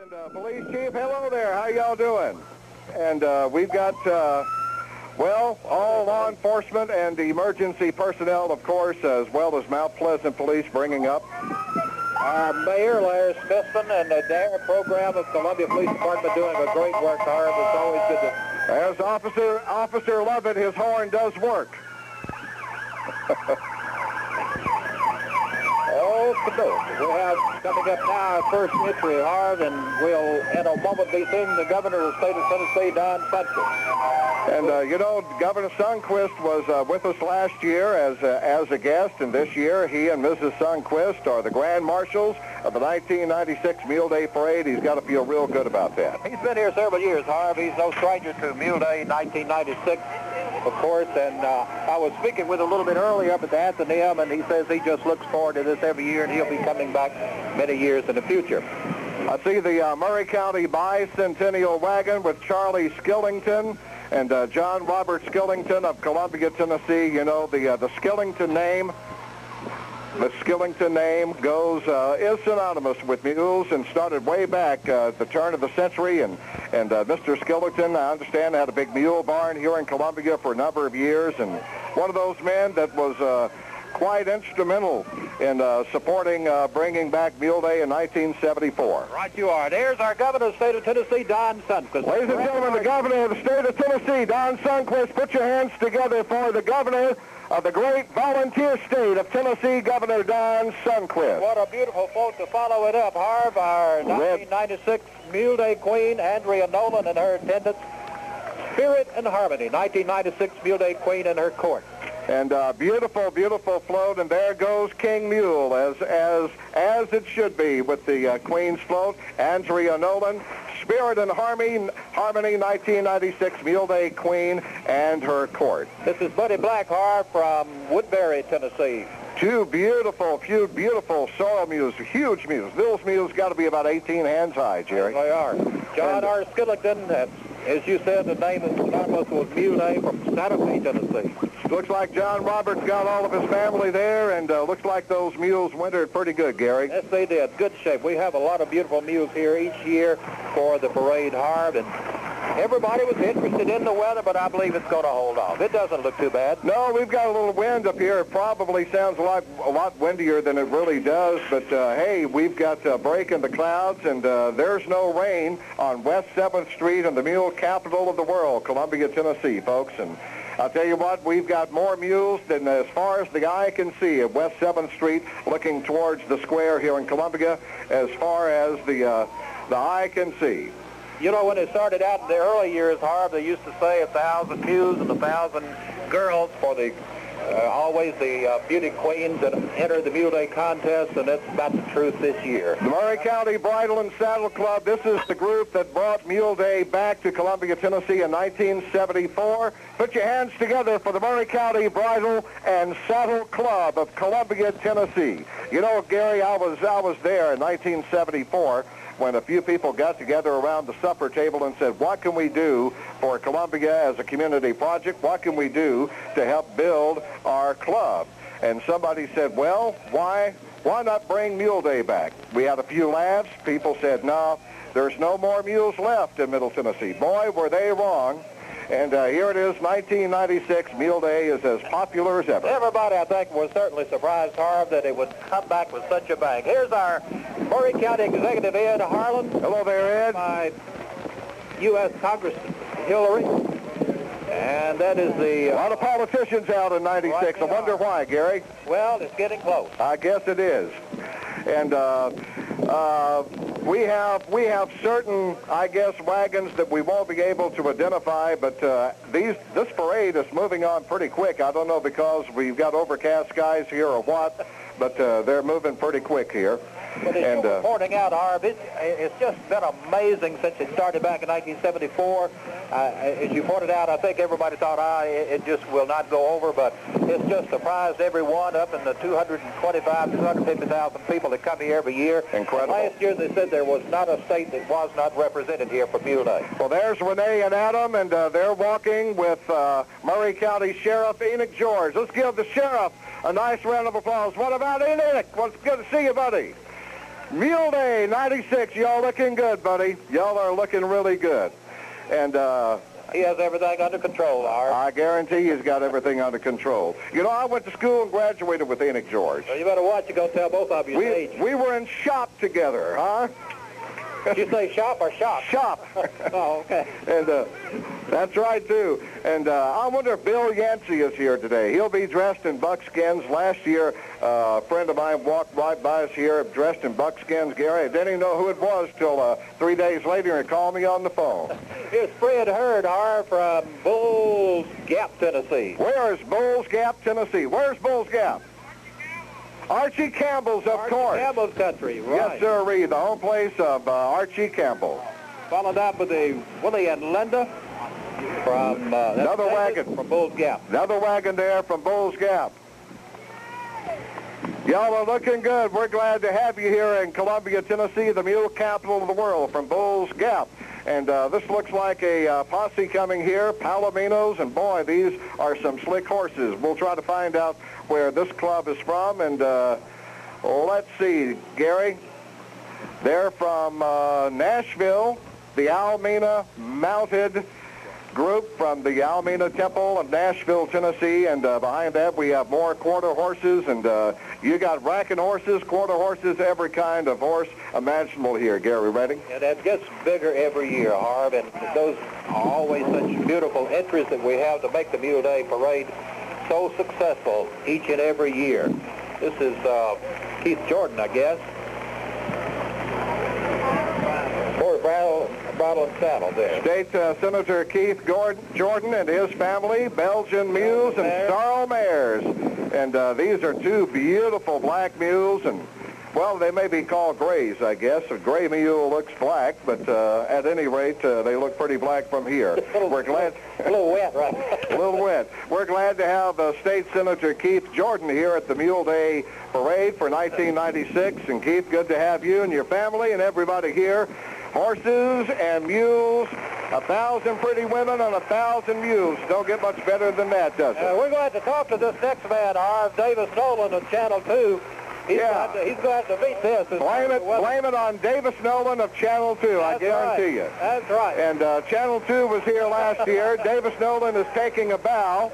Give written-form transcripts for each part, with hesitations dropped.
And Police Chief, hello there. How y'all doing? And we've got, well, all law enforcement and emergency personnel, of course, as well as Mount Pleasant Police bringing up. Our Mayor, Larry Smithson, and the entire program of Columbia Police Department doing a great work, Harv. It's always good to... As Officer Lovett, his horn does work. Oh, we have coming up now our first entry, Harv, and we'll in a moment be seeing the Governor of the state of Tennessee, Don Sutcliffe. And, you know, Governor Sundquist was with us last year as a guest, and this year he and Mrs. Sundquist are the Grand Marshals of the 1996 Mule Day Parade. He's got to feel real good about that. He's been here several years, Harv. He's no stranger to Mule Day 1996. Of course, and I was speaking with him a little bit earlier up at the Athenaeum, and he says he just looks forward to this every year, and he'll be coming back many years in the future. I see the Murray County Bicentennial Wagon with Charlie Skillington and John Robert Skillington of Columbia, Tennessee. You know, the Skillington name. The Skillington name is synonymous with mules and started way back at the turn of the century. And Mr. Skillington, I understand, had a big mule barn here in Columbia for a number of years, and one of those men that was quite instrumental in supporting bringing back Mule Day in 1974. Right you are. There's our Governor of the state of Tennessee, Don Sundquist. Ladies and gentlemen, the Governor of the state of Tennessee, Don Sundquist. Put your hands together for the Governor of the great volunteer state of Tennessee, Governor Don Sundquist. What a beautiful float to follow it up, Harv. Our 1996 Mule Day Queen, Andrea Nolan, and her attendants. Spirit and Harmony, 1996 Mule Day Queen and her court. And beautiful, beautiful float, and there goes King Mule, as it should be with the Queen's float. Andrea Nolan, Spirit and Harmony, 1996 Mule Day Queen and her court. This is Buddy Blackheart from Woodbury, Tennessee. Two beautiful sorrel mules, huge mules. Those mules got to be about 18 hands high, Jerry. They are. John R. Skillington, as you said, the name is synonymous with Mule Day from Santa Fe, Tennessee. Looks like John Roberts got all of his family there, and looks like those mules wintered pretty good, Gary. Yes, they did. Good shape. We have a lot of beautiful mules here each year for the parade, Harv, and everybody was interested in the weather, but I believe it's going to hold off. It doesn't look too bad. No, we've got a little wind up here. It probably sounds a lot windier than it really does, but hey, we've got a break in the clouds, and there's no rain on West 7th Street and the mule capital of the world, Columbia, Tennessee, folks. And I'll tell you what, we've got more mules than as far as the eye can see at West 7th Street, looking towards the square here in Columbia, as far as the eye can see. You know, when it started out in the early years, Harv, they used to say 1,000 mules and 1,000 girls for the always the beauty queens that enter the Mule Day contest, and that's about the truth this year. The Murray County Bridle and Saddle Club, this is the group that brought Mule Day back to Columbia, Tennessee in 1974. Put your hands together for the Murray County Bridle and Saddle Club of Columbia, Tennessee. You know, Gary, I was there in 1974 when a few people got together around the supper table and said, what can we do for Columbia as a community project? What can we do to help build our club? And somebody said, well, why not bring Mule Day back? We had a few laughs. People said, no, there's no more mules left in Middle Tennessee. Boy, were they wrong. And here it is, 1996. Mule Day is as popular as ever. Everybody, I think, was certainly surprised, Harv, that it would come back with such a bang. Here's our Murray County Executive, Ed Harlan. Hello there, Ed. My U.S. Congressman, Hillary. And that is the... a lot of politicians out in 96. I wonder why, Gary. Well, it's getting close. I guess it is. And we have certain, I guess, wagons that we won't be able to identify, but this parade is moving on pretty quick. I don't know because we've got overcast skies here or what, but they're moving pretty quick here. But as you're pointing out, Harv, it's just been amazing since it started back in 1974. As you pointed out, I think everybody thought, it just will not go over, but it's just surprised everyone up in the 250,000 people that come here every year. Incredible. Last year they said there was not a state that was not represented here for Mule Day. Well, there's Renee and Adam, and they're walking with Murray County Sheriff Enoch George. Let's give the sheriff a nice round of applause. What about Enoch? Well, it's good to see you, buddy. Mule Day 96. Y'all looking good, buddy. Y'all are looking really good. And he has everything under control, Harv. I guarantee he's got everything under control. You know, I went to school and graduated with Enoch George. Well, you better watch. You're going to tell both of you your age. We were in shop together, huh? Did you say shop or shop? Shop. Oh, okay. And that's right, too. And I wonder if Bill Yancey is here today. He'll be dressed in buckskins. Last year, a friend of mine walked right by us here dressed in buckskins, Gary. I didn't even know who it was till 3 days later and called me on the phone. Here's Fred Hurd, Harv, from Bulls Gap, Tennessee. Where is Bulls Gap, Tennessee? Where's Bulls Gap? Archie Campbell's, of course. Archie Campbell's country, right. Yes, sir, the home place of Archie Campbell. Followed up with the Willie and Linda from another wagon from Bulls Gap. Another wagon there from Bulls Gap. Y'all are looking good. We're glad to have you here in Columbia, Tennessee, the mule capital of the world, from Bulls Gap. And this looks like a posse coming here, Palominos, and boy, these are some slick horses. We'll try to find out where this club is from, and let's see, Gary. They're from Nashville, the Almena Mounted group from the Almena Temple of Nashville, Tennessee, and behind that we have more quarter horses, and you got racking horses, quarter horses, every kind of horse imaginable here, Gary Redding. And it gets bigger every year, Harv, and those are always such beautiful entries that we have to make the Mule Day Parade so successful each and every year. This is Keith Jordan, I guess. Or Bridle and Saddle there. State Senator Keith Jordan and his family, Belgian mules and sorrel mares. And these are two beautiful black mules, and well, they may be called grays, I guess. A gray mule looks black, but at any rate, they look pretty black from here. We're glad. A little wet, right? A little wet. We're glad to have State Senator Keith Jordan here at the Mule Day Parade for 1996. And Keith, good to have you and your family and everybody here. Horses and mules, 1,000 pretty women and 1,000 mules. Don't get much better than that, does it? We're going to have to talk to this next man, Harv, Davis Nolan of Channel 2. He's going to have to beat this. Blame it on Davis Nolan of Channel 2, I guarantee you. That's right. And Channel 2 was here last year. Davis Nolan is taking a bow,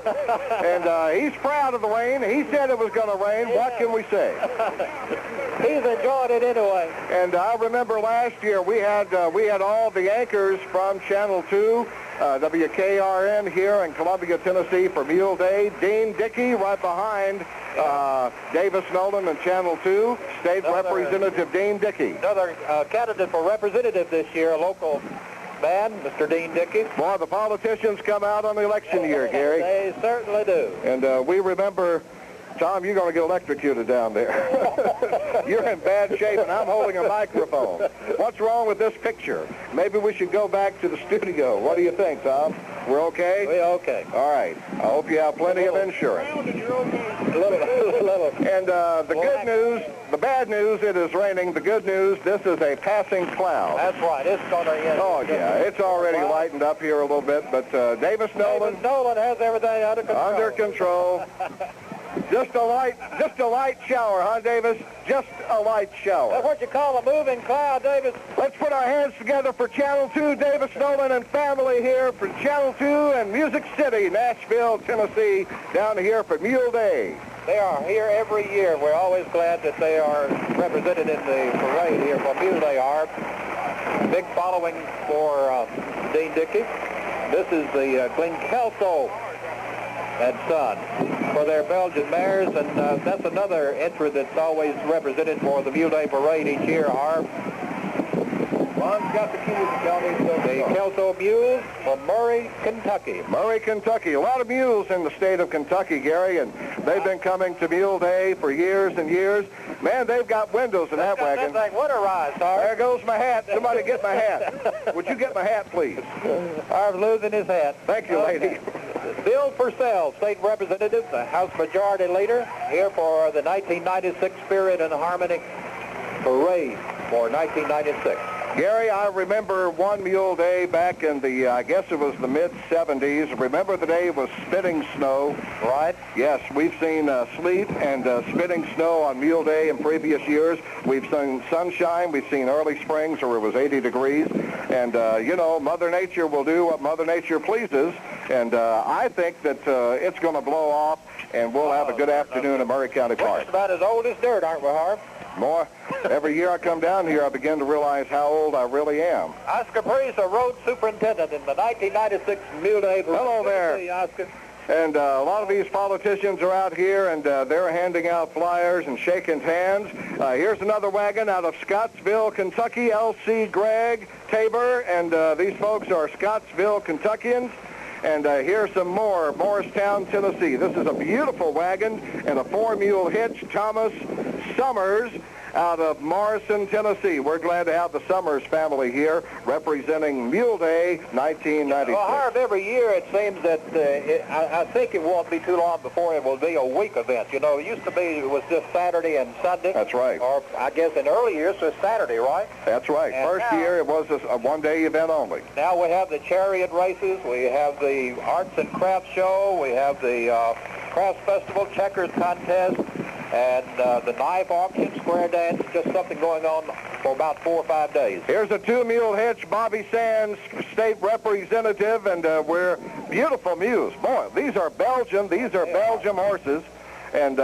and he's proud of the rain. He said it was going to rain. Yeah. What can we say? He's enjoyed it anyway. And I remember last year we had all the anchors from Channel 2, WKRN here in Columbia, Tennessee for Mule Day. Dean Dickey right behind Davis Nolan and Channel 2, State Representative Dean Dickey. Another candidate for representative this year, a local man, Mr. Dean Dickey. Boy, the politicians come out on election year, Gary. They certainly do. And we remember, Tom, you're going to get electrocuted down there. You're in bad shape, and I'm holding a microphone. What's wrong with this picture? Maybe we should go back to the studio. What do you think, Tom? We're okay? We're okay. All right. I hope you have plenty of insurance. And the good news, the bad news, it is raining. The good news, this is a passing cloud. That's right. It's going to... Oh, yeah. It's already lightened up here a little bit, but Davis Nolan has everything under control. Under control. Just a light shower, huh, Davis? Just a light shower. That's what you call a moving cloud, Davis. Let's put our hands together for Channel 2, Davis Nolan and family here for Channel 2 and Music City, Nashville, Tennessee, down here for Mule Day. They are here every year. We're always glad that they are represented in the parade here for Mule Day. Big following for Dean Dickey. This is the Glen Kelso and Son for their Belgian mares, and that's another entry that's always represented for the Mule Day Parade each year, Harv. Ron's got the keys to tell me the Kelso Mules from Murray, Kentucky. Murray, Kentucky. A lot of mules in the state of Kentucky, Gary, and they've been coming to Mule Day for years and years. Man, they've got windows in that wagon. That thing winterized, Harv. There goes my hat. Somebody get my hat. Would you get my hat, please? Harv's losing his hat. Thank you, lady. Bill Purcell, State Representative, the House Majority Leader, here for the 1996 Spirit and Harmony Parade for 1996. Gary, I remember one Mule Day back in the, I guess it was the mid-'70s. Remember the day was spitting snow? Right. Yes, we've seen sleet and spitting snow on Mule Day in previous years. We've seen sunshine. We've seen early springs where it was 80 degrees. And, you know, Mother Nature will do what Mother Nature pleases. And I think that it's going to blow off, and we'll have a good afternoon at Murray County Park. We're just about as old as dirt, aren't we, Harv? More. Every year I come down here, I begin to realize how old I really am. Oscar Priest, a road superintendent in the 1996 Mule Day Parade. Hello there. Good to see you, Oscar. And a lot of these politicians are out here, and they're handing out flyers and shaking hands. Here's another wagon out of Scottsville, Kentucky, L.C. Gregg, Tabor, and these folks are Scottsville, Kentuckians. And here's some more, Morristown, Tennessee. This is a beautiful wagon and a 4-mule hitch, Thomas Summers out of Morrison, Tennessee. We're glad to have the Summers family here representing Mule Day 1996. Well, Harv, every year it seems that I think it won't be too long before it will be a week event. You know, it used to be it was just Saturday and Sunday. That's right. Or I guess in early years it was Saturday, right? That's right. And First year it was a one-day event only. Now we have the chariot races, we have the arts and crafts show, we have the crafts festival, checkers contest, and the knife auction, square dance, just something going on for about 4 or 5 days. Here's a 2-mule hitch, Bobby Sands, state representative, and we're beautiful mules. Boy, these are Belgian horses, and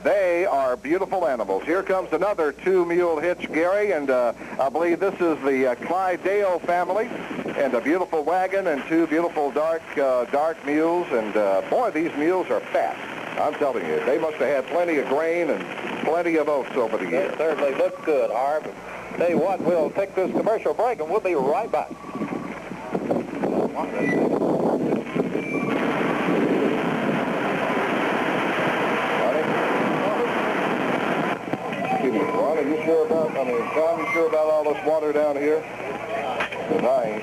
they are beautiful animals. Here comes another 2-mule hitch, Gary, and I believe this is the Clydale family, and a beautiful wagon and 2 beautiful dark mules, and boy, these mules are fat. I'm telling you, they must have had plenty of grain and plenty of oats over the years. They certainly look good, Harv. Tell you what, we'll take this commercial break and we'll be right back. Ron, are you sure about, Tom, you sure about all this water down here? Because I ain't.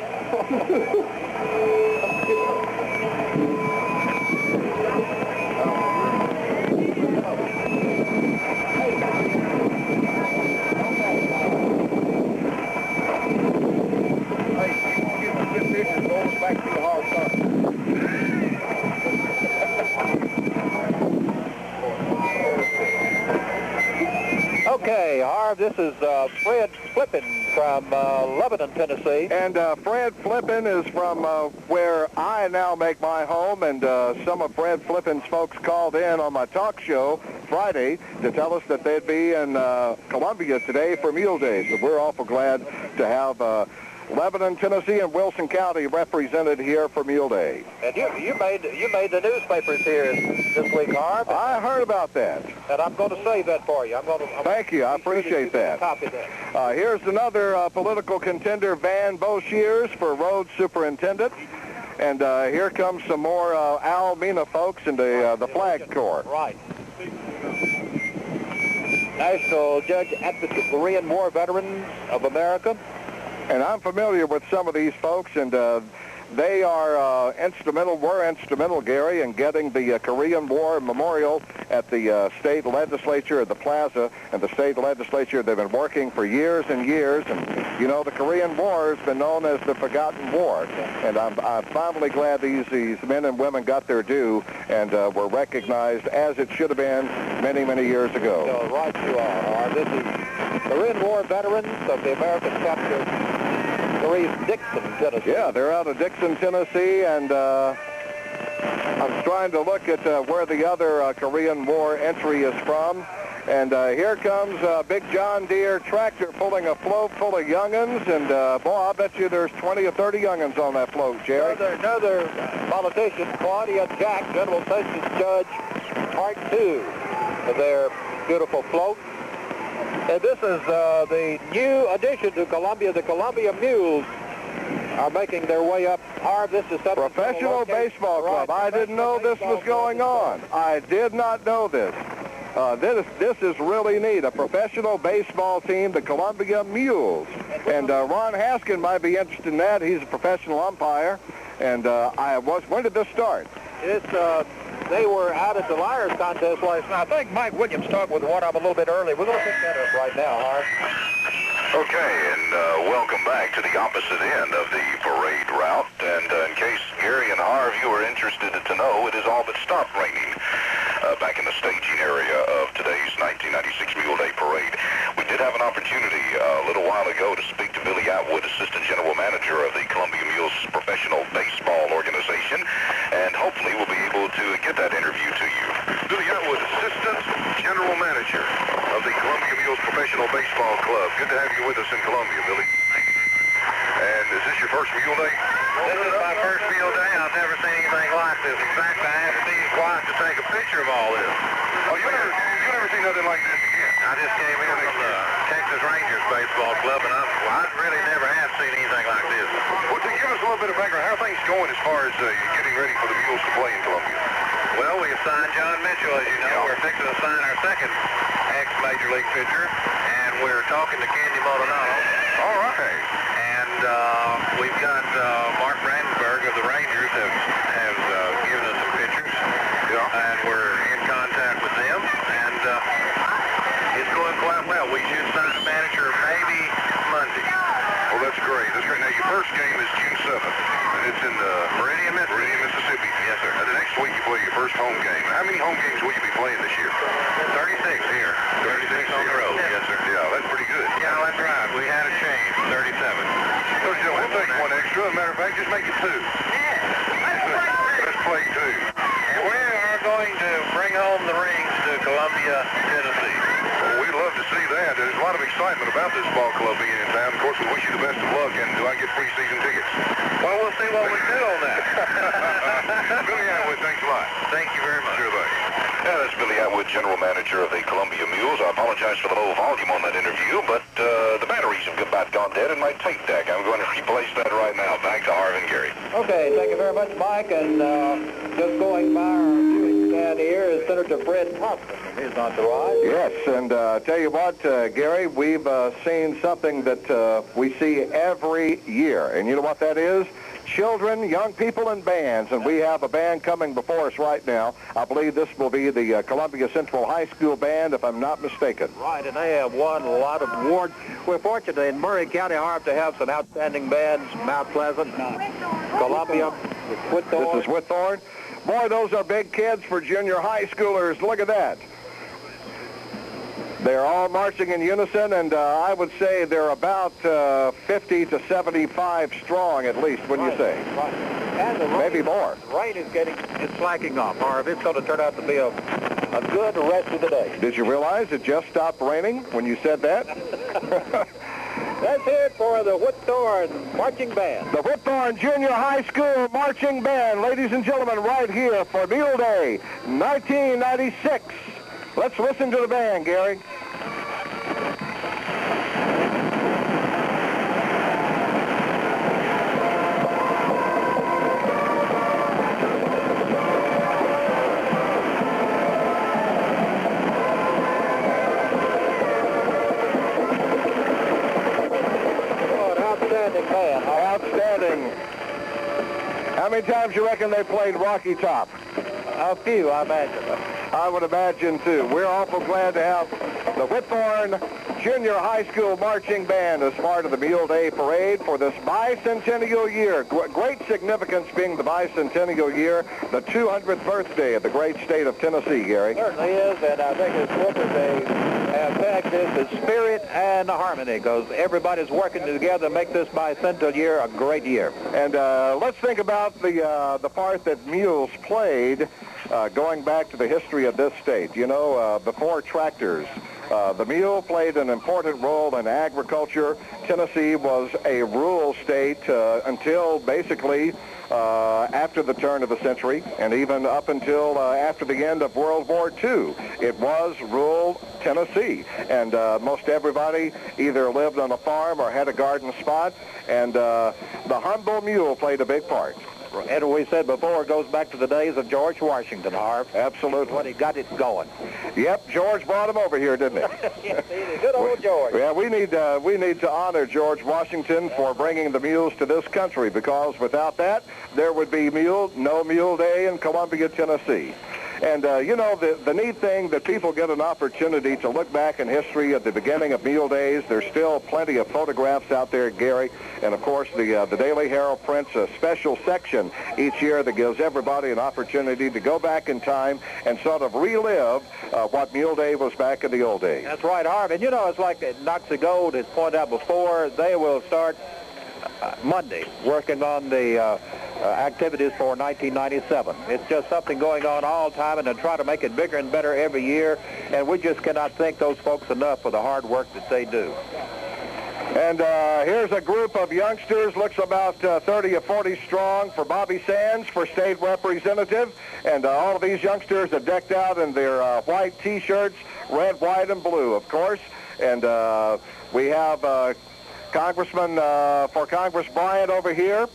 Back to the hard stuff. Okay, Harv, this is Fred Flippin from Lebanon, Tennessee. And Fred Flippin is from where I now make my home, and some of Fred Flippin's folks called in on my talk show Friday to tell us that they'd be in Columbia today for Mule Day. So we're awful glad to have Lebanon, Tennessee, and Wilson County represented here for Mule Day. And you made the newspapers here this week, Harv. I heard about that. And I'm going to save that for you. Thank you. I appreciate that. Copy that. Here's another political contender, Van Boshears, for road superintendent. And here comes some more Al Mina folks in the Flag Corps. Right. National Judge Advocate Korean War Veterans of America. And I'm familiar with some of these folks, and they are were instrumental, Gary, in getting the Korean War Memorial at the state legislature at the plaza. And the state legislature, they've been working for years and years. And, you know, the Korean War has been known as the Forgotten War. And I'm finally glad these men and women got their due and were recognized as it should have been many, many years ago. So, right you are. This is Korean War Veterans of the American chapter. Dixon, Tennessee. Yeah, they're out of Dixon, Tennessee, and I'm trying to look at where the other Korean War entry is from. And here comes Big John Deere tractor pulling a float full of young'uns, and boy, I bet you there's 20 or 30 young'uns on that float, Jerry. Another politician, Claudia Jack, General Sessions Judge, Part 2 of their beautiful float. And this is the new addition to Columbia. The Columbia Mules are making their way up. Harv, this is something. Professional Baseball Club. Right. I didn't know this was going on. I did not know this. This is really neat. A professional baseball team, the Columbia Mules. And Ron Haskin might be interested in that. He's a professional umpire. And when did this start? They were out at the Liars contest last night. I think Mike Williams talked with one of them a little bit earlier. We're going to pick that up right now, Harv. Okay, and welcome back to the opposite end of the parade route. And in case Gary and Harv, you are interested to know, it has all but stopped raining back in the staging area of today's 1996 Mule Day Parade. We did have an opportunity a little while ago to speak to Billy Atwood, Assistant General Manager of the Columbia Mules Professional Baseball Organization, and hopefully we'll be able to get that interview to you. Billy Atwood, Assistant General Manager of the Columbia Mules Professional Baseball Club. Good to have you with us in Columbia, Billy. And is this your first Mule Day? This is my first Mule Day. I've never seen anything like this. In fact, I asked Steve's wife to take a picture of all this. Oh, you never seen nothing like this again? I just came in from the Texas Rangers Baseball Club, and I really never have seen anything like this. Well, to give us a little bit of background, how are things going as far as getting ready for the Mules to play in Columbia? Well, we signed John Mitchell, as you know. We're fixing to sign our second ex-Major League pitcher, and we're talking to Candy Maldonado. All right. And we've got Mark Brandenburg of the Rangers has given us some pictures, and we're in contact with them, and it's going quite well. We should sign a manager maybe Monday. Well, that's great. That's great. Now, your first game is June 7th, and it's in Meridian, Mississippi. Yes, sir. And the next week you play your first home game. How many home games will you be playing this year? 36 here. 36 on the road. Yes, sir. Yeah, that's pretty good. Yeah, that's right. We had a change. 37. We'll take one extra. As a matter of fact, just make it two. Let's play two. And we are going to bring home the rings to Columbia, Tennessee. Well, we'd love to see that. There's a lot of excitement about this ball club being in town. Of course, we wish you the best of luck. And do I get free season tickets? Well, we'll see what we do on that. Billy Atwood, thanks a lot. Thank you very much. Sure thing. Yeah, that's Billy Atwood, General Manager of the Columbia Mules. I apologize for the low volume on that interview, but the batteries have about gone dead in my tape deck. I'm going to replace that right now. Back to Harv and Gary. Okay, thank you very much, Mike. And just going by our viewing stand here is Senator Fred Thompson and his entourage. Yes, and tell you what, Gary, we've seen something that we see every year. And you know what that is? Children, young people, and bands. And we have a band coming before us right now. I believe this will be the Columbia Central High School Band, if I'm not mistaken. Right, and they have won a lot of awards. We're fortunate in Murray County, Harv, to have some outstanding bands. Mount Pleasant, Columbia, Whitthorne. This is Whitthorne. Boy, those are big kids for junior high schoolers. Look at that. They're all marching in unison, and I would say they're about 50 to 75 strong, at least, wouldn't you say? Right. And the rain, maybe more. The rain is slacking off, Harv. It's going to turn out to be a good rest of the day. Did you realize it just stopped raining when you said that? Let's hear it for the Whitthorne Marching Band. The Whitthorne Junior High School Marching Band, ladies and gentlemen, right here for Mule Day 1996. Let's listen to the band, Gary. Outstanding band. Outstanding. How many times you reckon they played Rocky Top? A few, I imagine. I would imagine, too. We're awful glad to have the Whitthorne Junior High School Marching Band as part of the Mule Day Parade for this bicentennial year. Great significance being the bicentennial year, the 200th birthday of the great state of Tennessee, Gary. It certainly is, and I think it's good that they have tagged this as spirit and harmony, because everybody's working together to make this bicentennial year a great year. And let's think about the part that mules played going back to the history of this state. You know, before tractors, the mule played an important role in agriculture. Tennessee was a rural state until basically after the turn of the century, and even up until after the end of World War II. It was rural Tennessee, and most everybody either lived on a farm or had a garden spot, and the humble mule played a big part. And we said before, it goes back to the days of George Washington, Harv. Absolutely. When he got it going. Yep, George brought him over here, didn't he? Yes, good old George. Yeah, we need to honor George Washington for bringing the mules to this country, because without that, there would be no Mule Day in Columbia, Tennessee. And, you know, the neat thing that people get an opportunity to look back in history at the beginning of Mule Days. There's still plenty of photographs out there, Gary. And, of course, the Daily Herald prints a special section each year that gives everybody an opportunity to go back in time and sort of relive what Mule Day was back in the old days. That's right, Harv. And, you know, it's like Noxie Gold has pointed out before, they will start Monday working on the activities for 1997. It's just something going on all the time, and they try to make it bigger and better every year, and we just cannot thank those folks enough for the hard work that they do. And here's a group of youngsters, looks about 30 or 40 strong for Bobby Sands for state representative. And all of these youngsters are decked out in their white T-shirts, red, white, and blue, of course. And we have Congressman for Congress Bryant over here.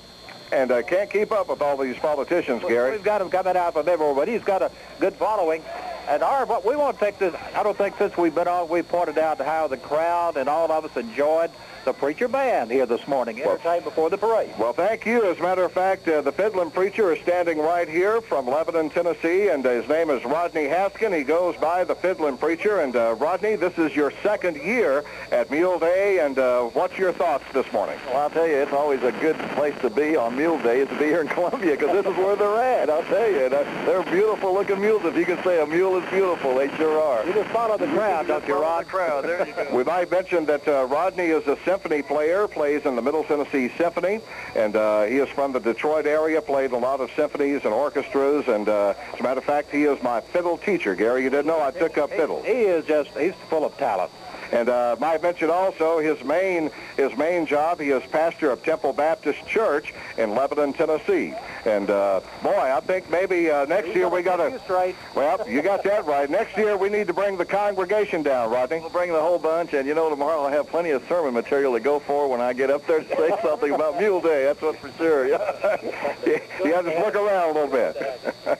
And can't keep up with all these politicians, Gary. We've got him coming out from everywhere, but he's got a good following. And what we want to take this, I don't think since we've been on, we pointed out how the crowd and all of us enjoyed the preacher band here this morning, entertained before the parade. Well, thank you. As a matter of fact, the fiddling preacher is standing right here from Lebanon, Tennessee, and his name is Rodney Haskin. He goes by the fiddling preacher. And Rodney, this is your second year at Mule Day, and what's your thoughts this morning? Well, I'll tell you, it's always a good place to be on Mule Day, is to be here in Columbia, because this is where they're at. I'll tell you, they're beautiful-looking mules. If you can say a mule is beautiful, they sure are. You just follow the crowd, don't you, Rod? Crowd. There you go. We might mention that Rodney is a symphony player, plays in the Middle Tennessee Symphony, and he is from the Detroit area, played a lot of symphonies and orchestras, and as a matter of fact, he is my fiddle teacher, Gary. You didn't know I took up fiddle. He is he's full of talent. And might mention also his main job, he is pastor of Temple Baptist Church in Lebanon, Tennessee. And boy, I think maybe next year we got to... Well, you got that right. Next year we need to bring the congregation down, Rodney. We'll bring the whole bunch, and you know, tomorrow I'll have plenty of sermon material to go for when I get up there to say something about Mule Day. That's what for sure. You have to look around a little bit.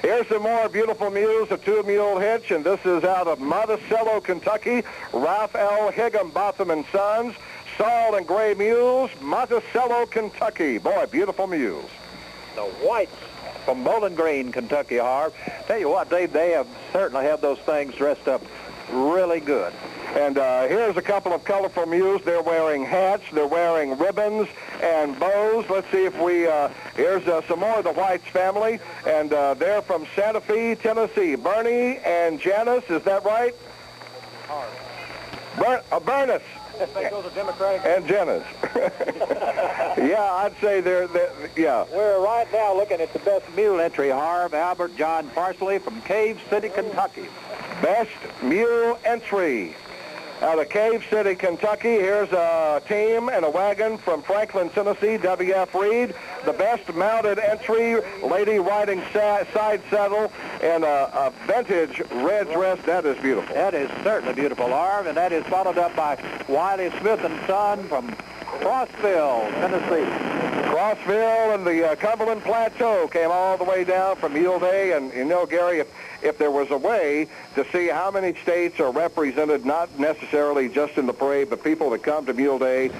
Here's some more beautiful mules, a two-mule hitch, and this is out of Monticello, Kentucky. Ralph L. Higginbotham and Sons, Saul and Gray Mules, Monticello, Kentucky. Boy, beautiful mules. The whites from Bowling Green, Kentucky, Harv. Tell you what, they have certainly have those things dressed up really good. And here's a couple of colorful mules. They're wearing hats, they're wearing ribbons and bows. Let's see if we, here's some more of the Whites family, and they're from Santa Fe, Tennessee. Bernie and Janice, is that right? Bernice. And Janice. Yeah, I'd say yeah. We're right now looking at the best mule entry, Harv. Albert John Parsley from Cave City, Kentucky. Best mule entry. Out of Cave City, Kentucky, here's a team and a wagon from Franklin, Tennessee, W.F. Reed. The best mounted entry, lady riding side saddle, and a vintage red dress. That is beautiful. That is certainly beautiful, Harv, and that is followed up by Wiley Smith and Son from Crossville, Tennessee. Crossville and the Cumberland Plateau came all the way down from Mule Day, and you know, Gary, if there was a way to see how many states are represented, not necessarily just in the parade, but people that come to Mule Day,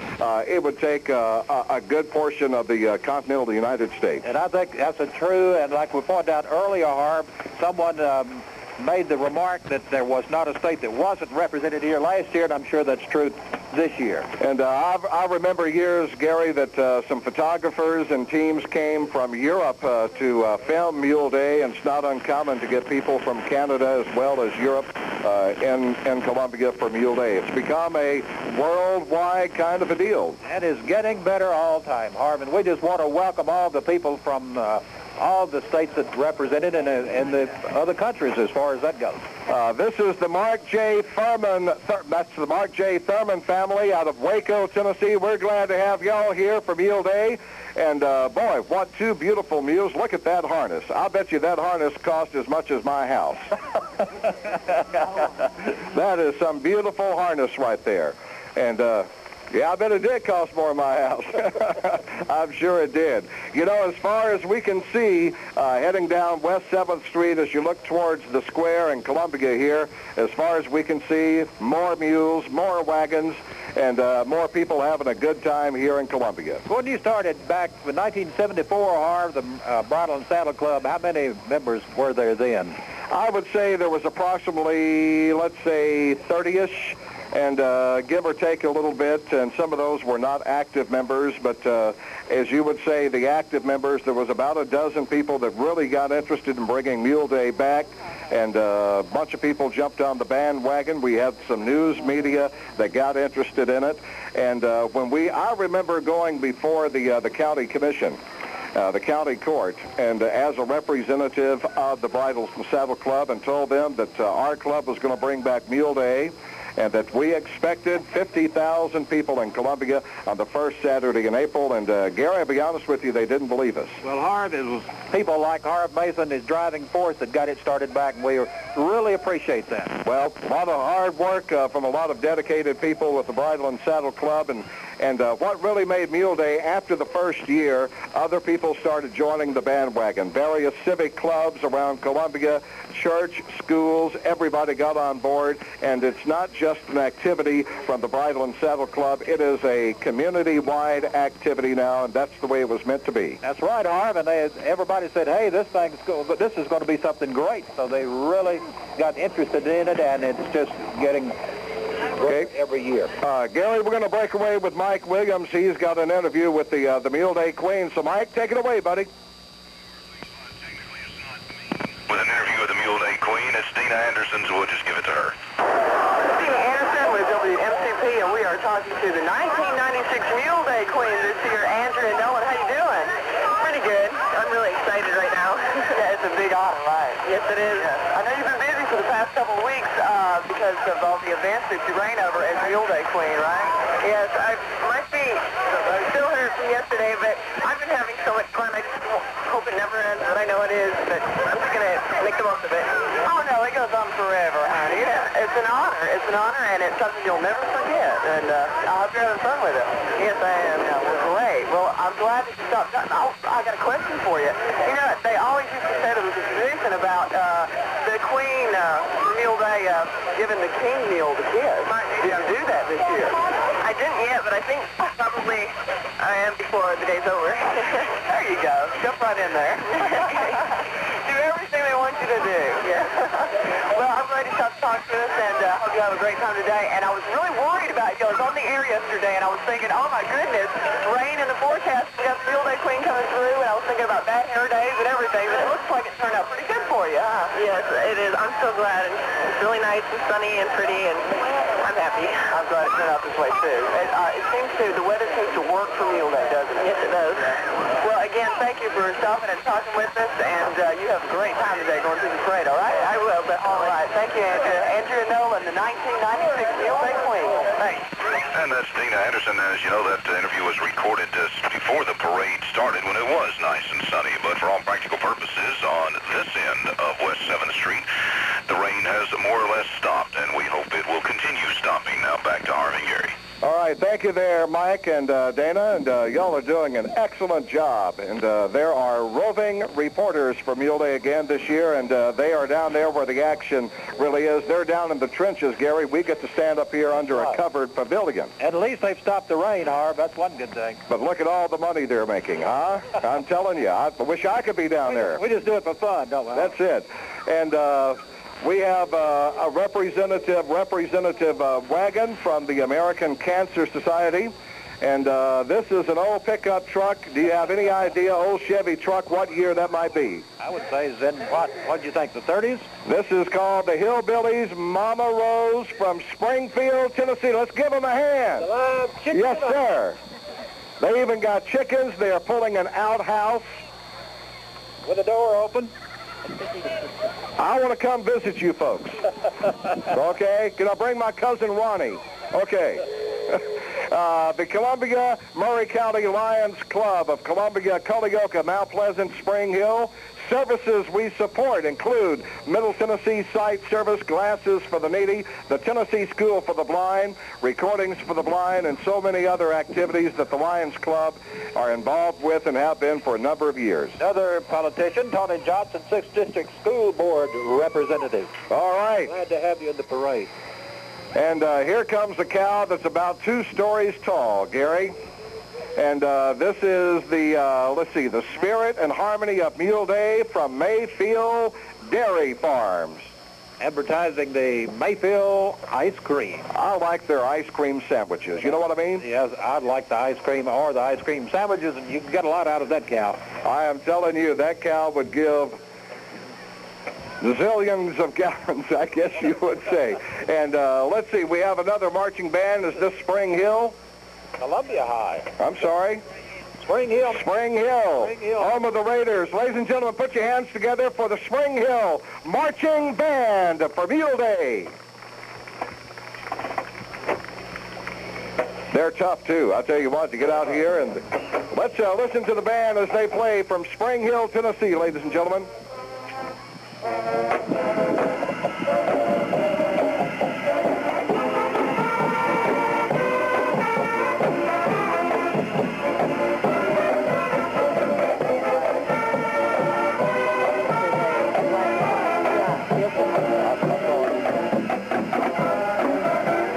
it would take a good portion of the continental United States. And I think that's true, and like we pointed out earlier, Harv, someone made the remark that there was not a state that wasn't represented here last year, and I'm sure that's true this year. And I remember years, Gary, that some photographers and teams came from Europe to film Mule Day, and it's not uncommon to get people from Canada as well as Europe in Columbia for Mule Day. It's become a worldwide kind of a deal. And is getting better all the time, Harv, and we just want to welcome all the people from all the states that represented and the other countries as far as that goes. This is the Mark J. Thurman. That's the Mark J. Thurman family out of Waco, Tennessee. We're glad to have y'all here for Mule Day. And boy, what two beautiful mules. Look at that harness. I bet you that harness cost as much as my house. That is some beautiful harness right there. And Yeah, I bet it did cost more in my house. I'm sure it did. You know, as far as we can see, heading down West 7th Street as you look towards the square in Columbia here, as far as we can see, more mules, more wagons, and more people having a good time here in Columbia. When you started back in 1974, Harv, the Bridle and Saddle Club, how many members were there then? I would say there was approximately, let's say, 30-ish, and give or take a little bit, and some of those were not active members, but as you would say, the active members, there was about a dozen people that really got interested in bringing Mule Day back, and a bunch of people jumped on the bandwagon. We had some news media that got interested in it, and I remember going before the county commission, the county court, and as a representative of the Bridle and Saddle Club, and told them that our club was going to bring back Mule Day, and that we expected 50,000 people in Columbia on the first Saturday in April. And Gary, I'll be honest with you, they didn't believe us. Well, Harv, it was people like Harv Mason, his driving force, that got it started back, and we really appreciate that. Well, a lot of hard work from a lot of dedicated people with the Bridle and Saddle Club, and what really made Mule Day, after the first year, other people started joining the bandwagon. Various civic clubs around Columbia, church, schools, everybody got on board, and it's not just an activity from the Bridle and Saddle Club. It is a community-wide activity now, and that's the way it was meant to be. That's right, Harv, and everybody said, hey, this is going to be something great, so they really got interested in it, and it's just getting every year. Gary, we're going to break away with Mike Williams. He's got an interview with the Mule Day Queen. So, Mike, take it away, buddy. With an interview with the Mule Day Queen, it's Dina Anderson, so we'll just give it to her. Dina Anderson with WMCP, and we are talking to the 1996 Mule Day Queen this year, Andrea Nolan. How you doing? Pretty good. I'm really excited right now. Yeah, it's a big honor, right? Yes, it is. Yeah. I know you've been busy for the past couple of weeks because of all the events that you reign over as Mule Day Queen, right? Yes, I might be still here from yesterday, but I've been having so much fun. I just hope it never ends, but I know it is, but I'm just going to make the most of it. Oh, no, it goes on forever, honey. Yeah, it's an honor. It's an honor, and it's something you'll never forget, and I hope you're having fun with it. Yes, I am. Yeah, well, great. Well, I'm glad that you stopped. I got a question for you. You know, they always used to say there was a tradition about the Queen Mule Day giving the King Mule to kids. Did you do that this year? I didn't yet, but I think probably I am before the day's over. There you go. Jump right in there. Do everything they want you to do. Yeah. Well, I'm ready to stop talking to us, and hope you have a great time today. And I was really worried about you. I was on the air yesterday, and I was thinking, oh my goodness, rain in the forecast. We got the Mule Day Queen coming through, and I was thinking about bad hair days and everything. But it looks like it turned out pretty good for you, huh? Yes, it is. I'm so glad. It's really nice and sunny and pretty, and I'm happy. I'm glad it turned out this way too. The weather seems to work for Mule Day, doesn't it? Yes, it does. Well, again, thank you for stopping and talking with us, and you have a great time today going through the parade, all right? I will, but all right. Thank you, Andrea. Andrea Nolan, the 1996 Mule Day Queen. Thanks. And that's Dina Anderson. As you know, that interview was recorded just before the parade started when it was nice and sunny, but for all practical purposes, on this end of West 7th Street, the rain has more or less stopped, and we hope it will continue stopping. Now back to Harv and Gary. All right, thank you there, Mike and Dana, and y'all are doing an excellent job. And there are roving reporters for Mule Day again this year, and they are down there where the action really is. They're down in the trenches, Gary. We get to stand up here under a covered pavilion. At least they've stopped the rain, Harv. That's one good thing. But look at all the money they're making, huh? I'm telling you, I wish I could be down there. We just do it for fun, don't we? That's it. And we have a representative wagon from the American Cancer Society, and this is an old pickup truck. Do you have any idea, old Chevy truck, what year that might be? I would say it's in, what do you think, the 30s? This is called the Hillbillies Mama Rose from Springfield, Tennessee. Let's give them a hand. Yes, sir. They even got chickens. They are pulling an outhouse. With the door open? I want to come visit you folks. Okay? Can I bring my cousin Ronnie? Okay. The Columbia Murray County Lions Club of Columbia, Culleoka, Mount Pleasant, Spring Hill, Services we support include Middle Tennessee Sight Service, glasses for the needy, the Tennessee School for the Blind, recordings for the blind, and so many other activities that the Lions Club are involved with and have been for a number of years. Another politician, Tony Johnson, 6th District School Board representative. All right. Glad to have you in the parade. And here comes a cow that's about 2 stories tall, Gary. And this is the, let's see, the Spirit and Harmony of Mule Day from Mayfield Dairy Farms. Advertising the Mayfield ice cream. I like their ice cream sandwiches. You know what I mean? Yes, I'd like the ice cream or the ice cream sandwiches, and you can get a lot out of that cow. I am telling you, that cow would give zillions of gallons, I guess you would say. And let's see, we have another marching band. Is this Spring Hill? Columbia High. I'm sorry? Spring Hill. Spring Hill. Spring Hill. Home of the Raiders. Ladies and gentlemen, put your hands together for the Spring Hill Marching Band for Mule Day. They're tough, too. I'll tell you what, to get out here and let's listen to the band as they play from Spring Hill, Tennessee, ladies and gentlemen.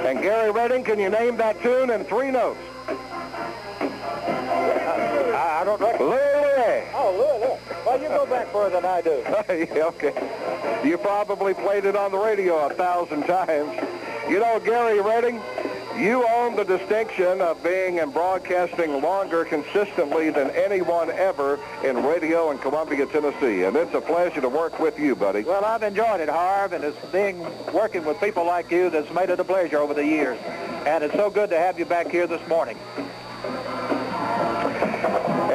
And Gary Redding, can you name that tune in 3 notes? I don't reckon. Louie. Oh, Louie. Well, you go back further than I do. Yeah, okay. You probably played it on the radio 1,000 times. You know, Gary Redding, you own the distinction of being and broadcasting longer consistently than anyone ever in radio in Columbia, Tennessee. And it's a pleasure to work with you, buddy. Well, I've enjoyed it, Harv, and it's working with people like you that's made it a pleasure over the years. And it's so good to have you back here this morning.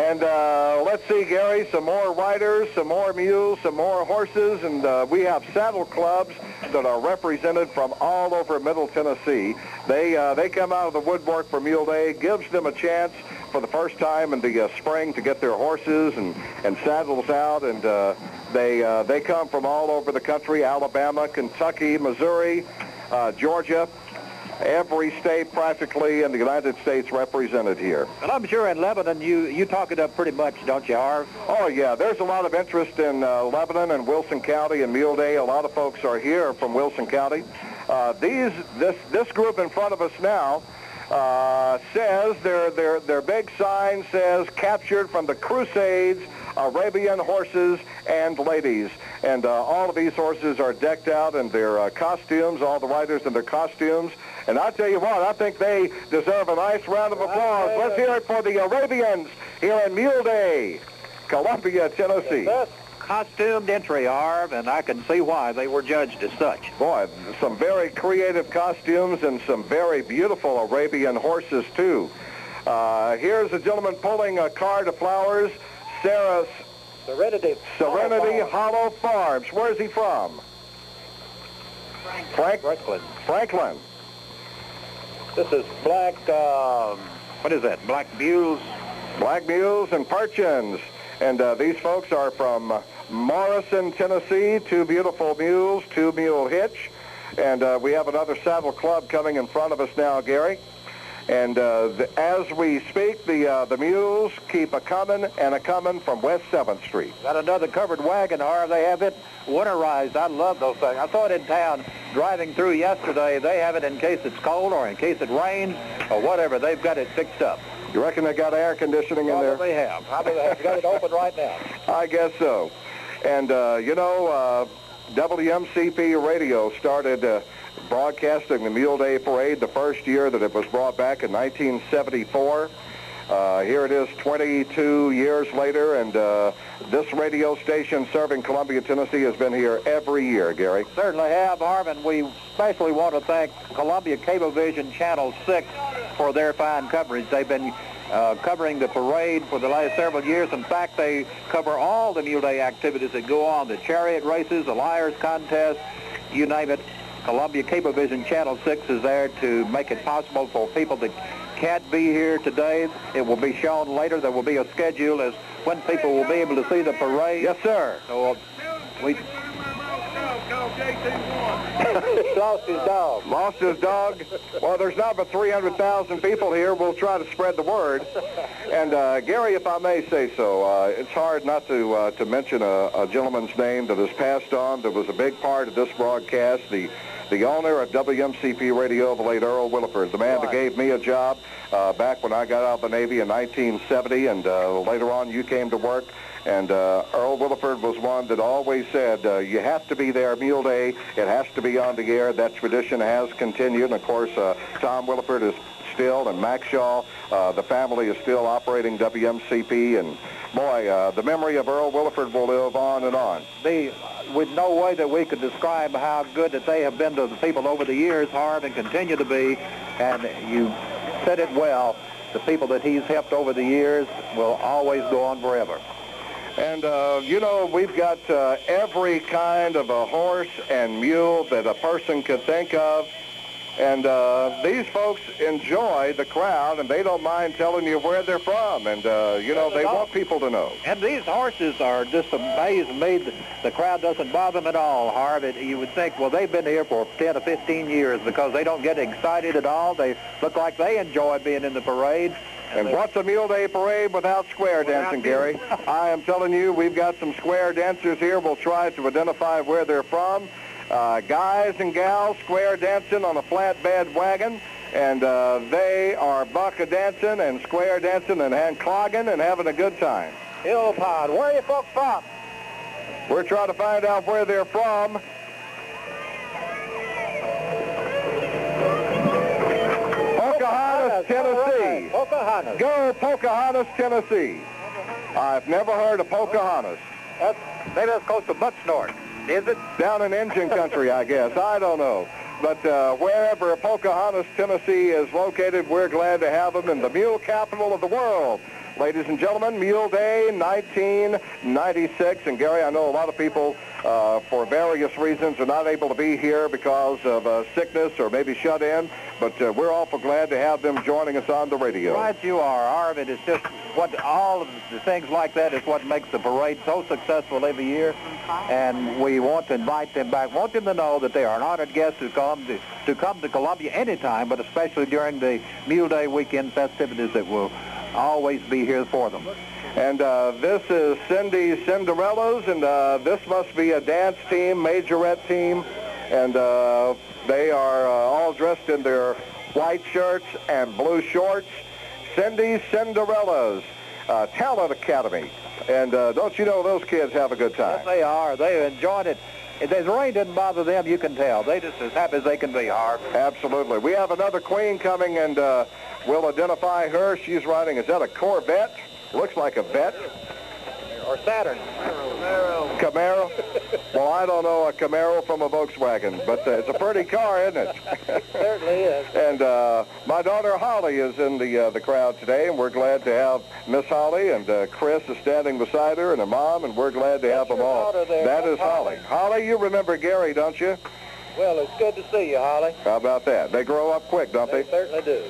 And let's see, Gary, some more riders, some more mules, some more horses, and we have saddle clubs that are represented from all over Middle Tennessee. They come out of the woodwork for Mule Day, gives them a chance for the first time in the spring to get their horses and saddles out, and they come from all over the country, Alabama, Kentucky, Missouri, Georgia. Every state practically in the United States represented here. And I'm sure in Lebanon you talk it up pretty much, don't you, Harv? Oh, yeah. There's a lot of interest in Lebanon and Wilson County and Mule Day. A lot of folks are here from Wilson County. This group in front of us now says their big sign says captured from the Crusades, Arabian horses and ladies. And all of these horses are decked out in their costumes, all the riders in their costumes. And I'll tell you what, I think they deserve a nice round of applause. Let's hear it for the Arabians here in Mule Day, Columbia, Tennessee. Best costumed entry, Harv, and I can see why they were judged as such. Boy, some very creative costumes and some very beautiful Arabian horses, too. Here's a gentleman pulling a cart of flowers, Serenity Hollow Farms. Where's he from? Franklin. This is black, what is that, black mules? Black mules and Perchins. And these folks are from Morrison, Tennessee. 2 beautiful mules, 2 mule hitch. And we have another saddle club coming in front of us now, Gary. And as we speak, the mules keep a-coming and a-coming from West 7th Street. Got another covered wagon, Harv. They have it winterized. I love those things. I saw it in town driving through yesterday. They have it in case it's cold or in case it rains or whatever. They've got it fixed up. You reckon they got air conditioning in there? They have. They've got it open right now. I guess so. And, you know, WMCP Radio started broadcasting the Mule Day Parade the first year that it was brought back in 1974. Here it is 22 years later, and this radio station serving Columbia, Tennessee has been here every year, Gary. Certainly have, Harv, and we especially want to thank Columbia Cablevision Channel 6 for their fine coverage. They've been covering the parade for the last several years. In fact, they cover all the Mule Day activities that go on, the chariot races, the Liars Contest, you name it. Columbia Cablevision Channel 6 is there to make it possible for people that can't be here today, it will be shown later. There will be a schedule as when people will be able to see the parade. Yes, sir. So we lost his dog. Lost his dog. Well, there's not but 300,000 people here. We'll try to spread the word. And Gary, if I may say so, it's hard not to mention a gentleman's name that has passed on, that was a big part of this broadcast, the owner of WMCP Radio, the late Earl Williford, the man that gave me a job back when I got out of the Navy in 1970, and later on you came to work. And Earl Williford was one that always said, you have to be there Mule Day. It has to be on the air. That tradition has continued. And, of course, Tom Williford is still, and Max Shaw, the family is still operating WMCP. And, boy, the memory of Earl Williford will live on and on. With no way that we could describe how good that they have been to the people over the years, Harv, and continue to be. And you said it well. The people that he's helped over the years will always go on forever. And, you know, we've got every kind of a horse and mule that a person could think of. And these folks enjoy the crowd, and they don't mind telling you where they're from. And, you know, they want people to know. And these horses are just amazing me. The crowd doesn't bother them at all, Harv. You would think, well, they've been here for 10 or 15 years because they don't get excited at all. They look like they enjoy being in the parade. And what's a Mule Day Parade without square dancing, Gary? I am telling you, we've got some square dancers here. We'll try to identify where they're from. Guys and gals square dancing on a flatbed wagon. And they are bucka dancing and square dancing and hand clogging and having a good time. Hill Pond, where are you folks from? We're trying to find out where they're from. Pocahontas, Tennessee. Right. Pocahontas. Go Pocahontas, Tennessee. I've never heard of Pocahontas. Maybe that's close to much north. Is it? Down in engine country, I guess. I don't know. But wherever Pocahontas, Tennessee is located, we're glad to have them in the mule capital of the world. Ladies and gentlemen, Mule Day 1996. And Gary, I know a lot of people, for various reasons, are not able to be here because of sickness or maybe shut in. But we're awful glad to have them joining us on the radio. Right you are, Harv. It is just what all of the things like that is what makes the parade so successful every year. And we want to invite them back. Want them to know that they are an honored guest to come to Columbia anytime, but especially during the Mule Day weekend festivities that will always be here for them. And this is Cindy's Cinderellas, and this must be a dance team, majorette team. And they are all dressed in their white shirts and blue shorts. Cindy's Cinderellas, Talent Academy. And don't you know those kids have a good time? Yes, they are. They enjoyed it. If the rain didn't bother them, you can tell. They're just as happy as they can be, Harv. Absolutely. We have another queen coming, and we'll identify her. She's riding, is that a Corvette? Looks like a Vet. Or Saturn. Camaro? Well, I don't know a Camaro from a Volkswagen, but it's a pretty car, isn't it? It certainly is. And my daughter Holly is in the crowd today, and we're glad to have Miss Holly, and Chris is standing beside her, and her mom, and we're glad to have them all. That is Holly. Holly, you remember Gary, don't you? Well, it's good to see you, Holly. How about that? They grow up quick, don't they? They certainly do.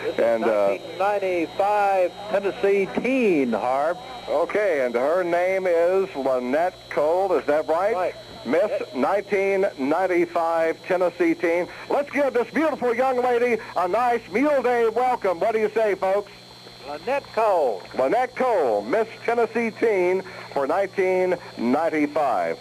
This And is 1995 Tennessee teen, Harv. Okay, and her name is Lynette Cole, is that right? Right. Miss 1995 Tennessee teen. Let's give this beautiful young lady a nice Mule Day welcome. What do you say, folks? Lynette Cole. Lynette Cole, Miss Tennessee teen for 1995.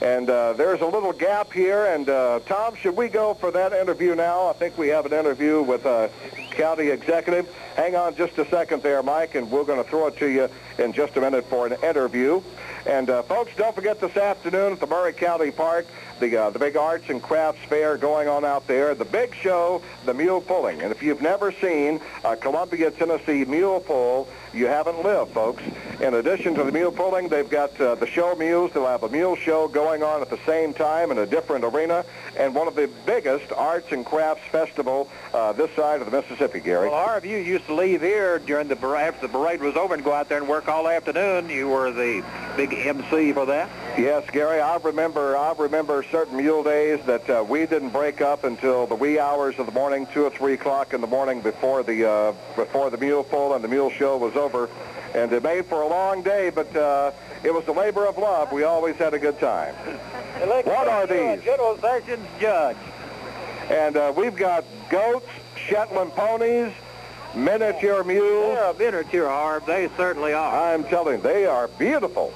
And there's a little gap here, and Tom, should we go for that interview now? I think we have an interview with a county executive. Hang on just a second there, Mike, and we're going to throw it to you in just a minute for an interview. And folks, don't forget this afternoon at the Murray County Park, the big arts and crafts fair going on out there, the big show, the mule pulling. And if you've never seen a Columbia, Tennessee mule pull, you haven't lived, folks. In addition to the mule pulling, they've got the show mules. They'll have a mule show going on at the same time in a different arena, and one of the biggest arts and crafts festival this side of the Mississippi, Gary. Well, Harv, you used to leave here during after the parade was over and go out there and work all afternoon. You were the big MC for that? Yes, Gary, I remember certain mule days that we didn't break up until the wee hours of the morning, 2 or 3 o'clock in the morning before the mule pull and the mule show was over. And it made for a long day, but it was the labor of love. We always had a good time. What are these? General Sessions Judge. And we've got goats, Shetland ponies, miniature mules. They're a miniature, Harv. They certainly are. I'm telling you, they are beautiful.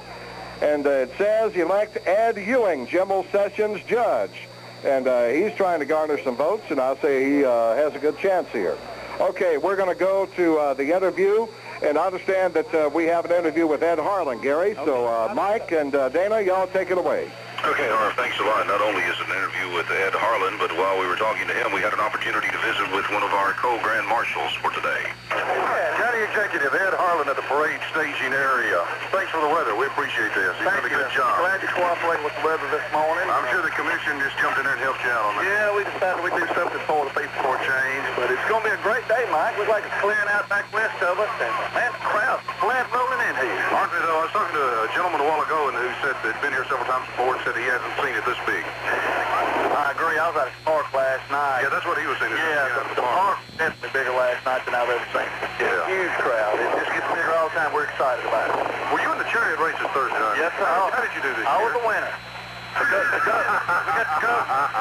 And it says elect Ed Ewing, General Sessions Judge. And he's trying to garner some votes, and I'll say he has a good chance here. Okay, we're going to go to the interview, and I understand that we have an interview with Ed Harlan, Gary. Okay. So Mike and Dana, y'all take it away. Okay, Harv, thanks a lot. Not only is it an interview with Ed Harlan, but while we were talking to him, we had an opportunity to visit with one of our co-grand marshals for today. County Executive Ed Harlan at the parade staging area. Thanks for the weather. We appreciate this. You've done a good job. Glad you cooperated with the weather this morning. I'm sure the commission just jumped in there and helped you out on that. Yeah, we decided we'd do something for the people for a change, but it's going to be a great day, Mike. Looks like it's clearing out back west of us, and man, the crowd's flat rolling in here. Aren't they, though? I was talking to a gentleman a while ago who said that he'd been here several times before and said he hasn't seen it this big. I agree. I was at a park last night. Yeah, that's what he was saying. Yeah, the park was definitely bigger last night than I've ever seen. Yeah. Huge crowd. It just gets bigger all the time. We're excited about it. Were you in the chariot races Thursday night? Yes, sir. How did you do this I year? was the winner.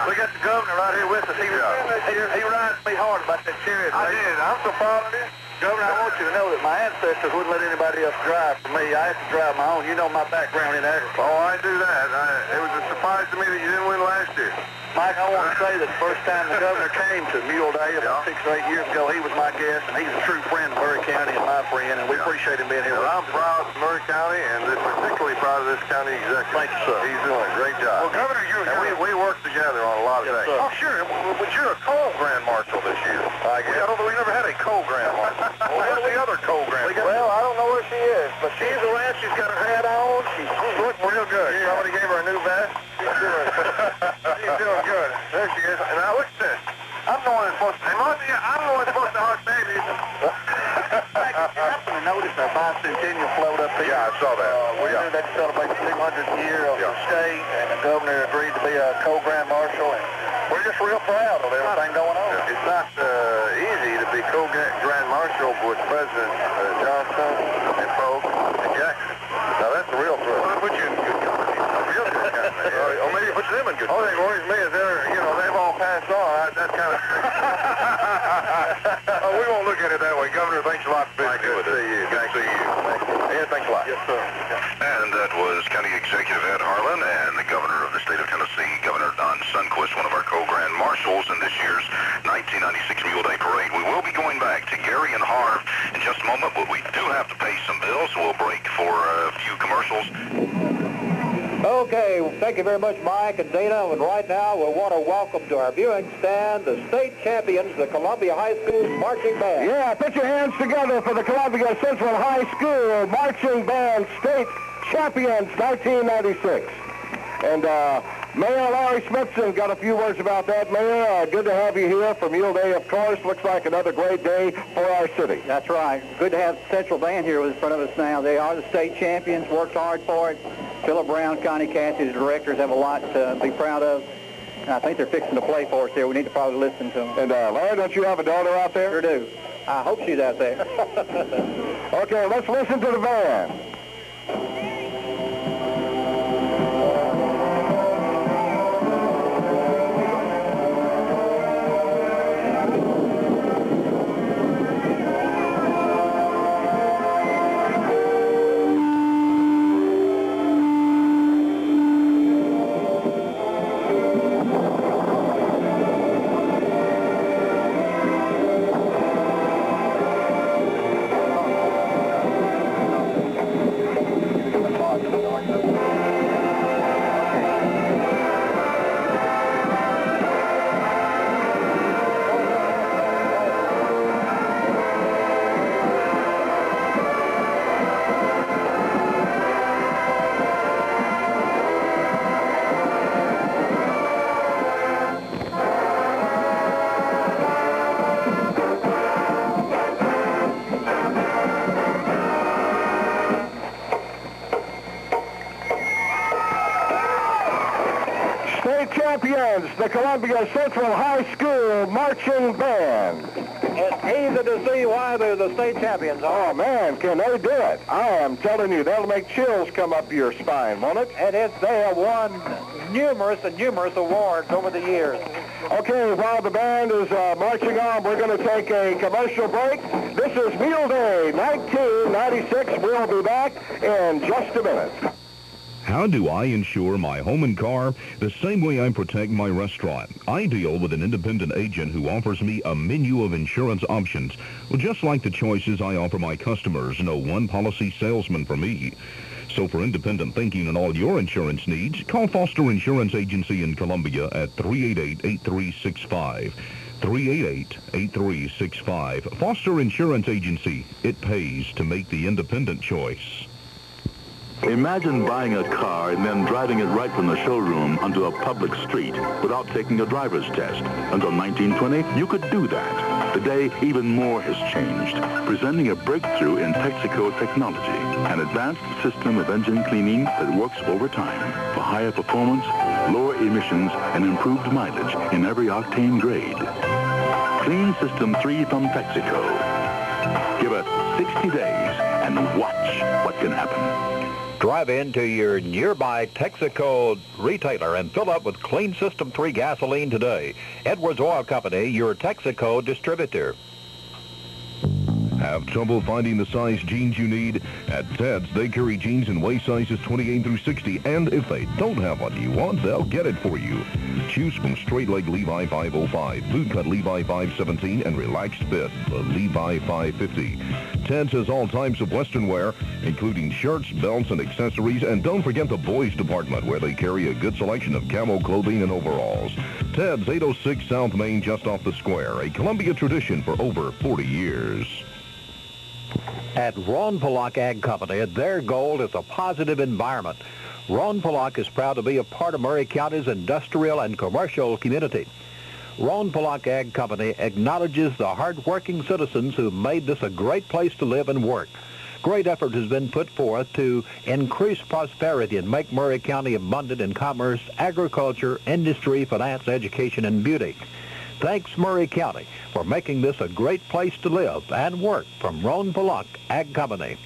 We got the governor right here with us. He rides me hard about that chariot race. I did. I'm so proud of you. Governor, I want you to know that my ancestors wouldn't let anybody else drive for me. I had to drive my own. You know my background in agriculture. Oh, I do that. It was a surprise to me that you didn't win last year. Mike, I want to say that the first time the governor came to Mule Day about 6 or 8 years ago, he was my guest, and he's a true friend of Murray County and my friend, and we appreciate him being here. Well, I'm proud of Murray County, and particularly proud of this county executive. Thank you, sir. He's doing a great job. Well, Governor, we work together on a lot of things. Oh, sure. But you're a co-grand marshal this year, I guess. We never had a co-grand marshal. Well, where's the other co-grand marshal? Well, I don't know where she is, but she's around. She's got her hat on. She's looking real good. Yeah. Somebody gave her a new vest? She's doing good. There she is. And now look at this. I'm the one that's supposed to hug babies. I happen to notice our bicentennial float up there. Yeah, I saw that. We're here to celebrate the 200th year of the state, and the governor agreed to be a co-grand marshal, and we're just real proud of everything going on. It's not easy to be co-grand marshal with President Johnson and Polk and Jackson. Now that's the real thrill. Well, put you in good company. Real good company. Or maybe it puts them in good company. Only thing worries me is they've all passed on. That kind of... we won't look at it that way. Governor, thanks a lot for visiting with us. Good to see you. Yeah, thanks a lot. Yes, sir. And that was County Executive Ed Harlan and the Governor of the state of Tennessee, Governor Don Sundquist, one of our co-grand marshals in this year's 1996 Mule Day Parade. We will be going back to Gary and Harv in just a moment, but we do have to pay some bills, so we'll break for a few commercials. Okay, well, thank you very much, Mike and Dana. And right now, we want to welcome to our viewing stand the state champions, the Columbia High School Marching Band. Yeah, put your hands together for the Columbia Central High School Marching Band State Champions 1996. And Mayor Larry Smithson got a few words about that. Mayor, good to have you here for Mule Day, of course. Looks like another great day for our city. That's right. Good to have Central Band here in front of us now. They are the state champions, worked hard for it. Philip Brown, Connie Cassie, the directors have a lot to be proud of. And I think they're fixing to play for us here. We need to probably listen to them. And Larry, don't you have a daughter out there? Sure do. I hope she's out there. Okay, let's listen to the band. champions, the Columbia Central High School Marching Band. It's easy to see why they're the state champions. Oh, man, can they do it? I am telling you, that'll make chills come up your spine, won't it? And they have won numerous awards over the years. Okay, while the band is marching on, we're going to take a commercial break. This is Mule Day 1996. We'll be back in just a minute. How do I insure my home and car? The same way I protect my restaurant. I deal with an independent agent who offers me a menu of insurance options. Well, just like the choices I offer my customers, no one policy salesman for me. So for independent thinking and all your insurance needs, call Foster Insurance Agency in Columbia at 388-8365. 388-8365. Foster Insurance Agency. It pays to make the independent choice. Imagine buying a car and then driving it right from the showroom onto a public street without taking a driver's test. Until 1920, you could do that. Today, even more has changed, presenting a breakthrough in Texaco technology, an advanced system of engine cleaning that works over time for higher performance, lower emissions, and improved mileage in every octane grade. Clean System 3 from Texaco. Give it 60 days and watch what can happen. Drive into your nearby Texaco retailer and fill up with Clean System 3 gasoline today. Edwards Oil Company, your Texaco distributor. Have trouble finding the size jeans you need? At Ted's, they carry jeans in waist sizes 28 through 60, and if they don't have what you want, they'll get it for you. Choose from straight leg Levi 505, boot cut Levi 517, and relaxed fit, the Levi 550. Ted's has all types of Western wear, including shirts, belts, and accessories, and don't forget the boys department, where they carry a good selection of camo clothing and overalls. Ted's, 806 South Main, just off the square, a Columbia tradition for over 40 years. At Ron Pollock Ag Company, their goal is a positive environment. Ron Pollock is proud to be a part of Murray County's industrial and commercial community. Ron Pollock Ag Company acknowledges the hard-working citizens who made this a great place to live and work. Great effort has been put forth to increase prosperity and make Murray County abundant in commerce, agriculture, industry, finance, education, and beauty. Thanks, Murray County, for making this a great place to live and work from Ron Pollock Ag Company.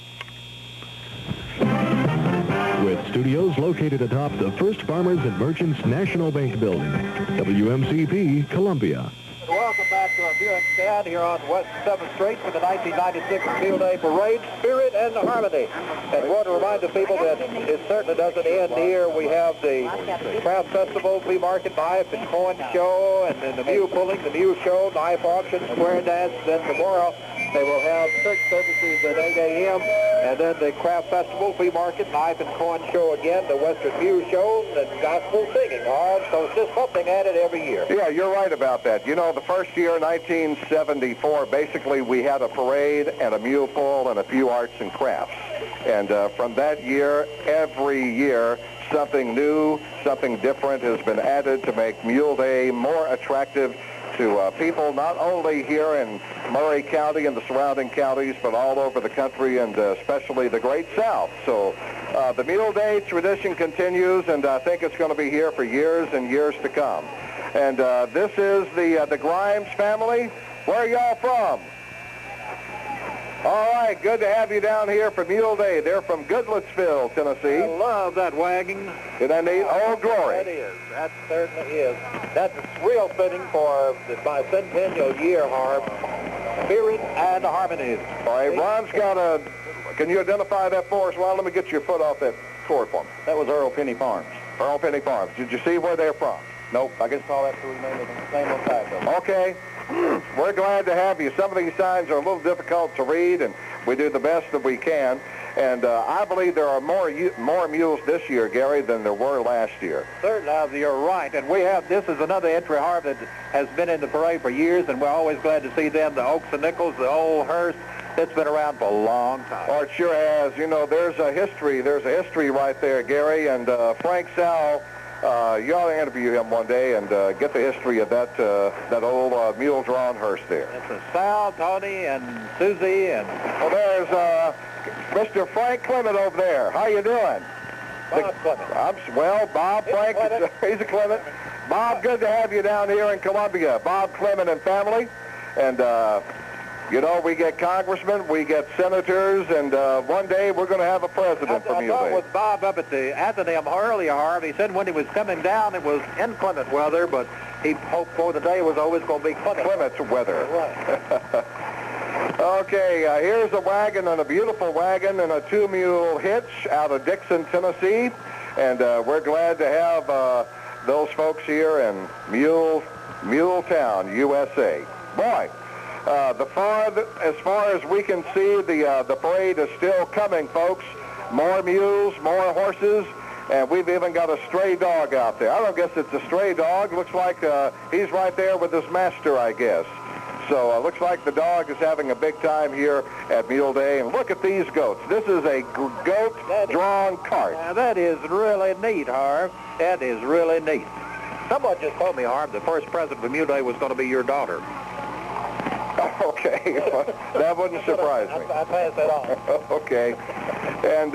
With studios located atop the First Farmers and Merchants National Bank Building, WMCP, Columbia. Welcome back to our viewing stand here on West 7th Street for the 1996 Mule Day Parade, Spirit and Harmony. And I want to remind the people that it certainly doesn't end here. We have the Craft Festival, Flea Market, Knife and Coin Show, and then the Mule Pulling, the Mule Show, Knife Auction, Square Dance. Then tomorrow they will have church services at 8 a.m. And then the Craft Festival, Flea Market, Knife and Coin Show again, the Western Mule Show, and gospel singing. All right, so it's just something added every year. Yeah, you're right about that. You know, the first year, 1974, basically we had a parade and a mule pull and a few arts and crafts. And from that year, every year, something new, something different has been added to make Mule Day more attractive to people not only here in Murray County and the surrounding counties, but all over the country and especially the Great South. So the Mule Day tradition continues, and I think it's going to be here for years and years to come. And this is the Grimes family. Where are y'all from? All right, good to have you down here for Mule Day. They're from Goodlettsville, Tennessee. I love that wagon. Isn't that neat? Old Glory. That is. That certainly is. That's real fitting for my centennial year, Harv. Spirit and Harmony. All right, Ron's got a... Can you identify that for us, Ron? Let me get your foot off that cord for me. That was Earl Penny Farms. Earl Penny Farms. Did you see where they're from? Nope, I just saw that through the name of the same old tag. Okay. We're glad to have you. Some of these signs are a little difficult to read, and we do the best that we can. And I believe there are more mules this year, Gary, than there were last year. Certainly, you're right. And we have, this is another entry, Harv, that has been in the parade for years, and we're always glad to see them, the Oaks and Nichols, the old hearse. It's been around for a long time. Oh, it sure has. You know, there's a history right there, Gary, and Frank Sal. You ought to interview him one day and get the history of that old mule-drawn hearse there. It's Sal, Tony, and Susie, and... Well, there's Mr. Frank Clement over there. How you doing? Bob Clement. Well, Bob, Frank, Clement. he's a Clement. Bob, good to have you down here in Columbia. Bob Clement and family. And, you know, we get congressmen, we get senators, and one day we're going to have a president from Mule Day. I talked with Bob up at the Athenaeum earlier, Harv. He said when he was coming down, it was inclement weather, but he hoped for the day was always going to be Clement's weather. Right. Okay, here's a wagon, and a beautiful wagon, and a two-mule hitch out of Dixon, Tennessee. And we're glad to have those folks here in Muletown, USA. Boy, as far as we can see, the parade is still coming, folks. More mules, more horses, and we've even got a stray dog out there. I don't guess it's a stray dog. Looks like he's right there with his master, I guess. So looks like the dog is having a big time here at Mule Day. And look at these goats. This is a goat-drawn cart. Yeah, that is really neat, Harv. That is really neat. Someone just told me, Harv, the first president of Mule Day was going to be your daughter. Okay, that wouldn't surprise me. I pass that on. Okay. And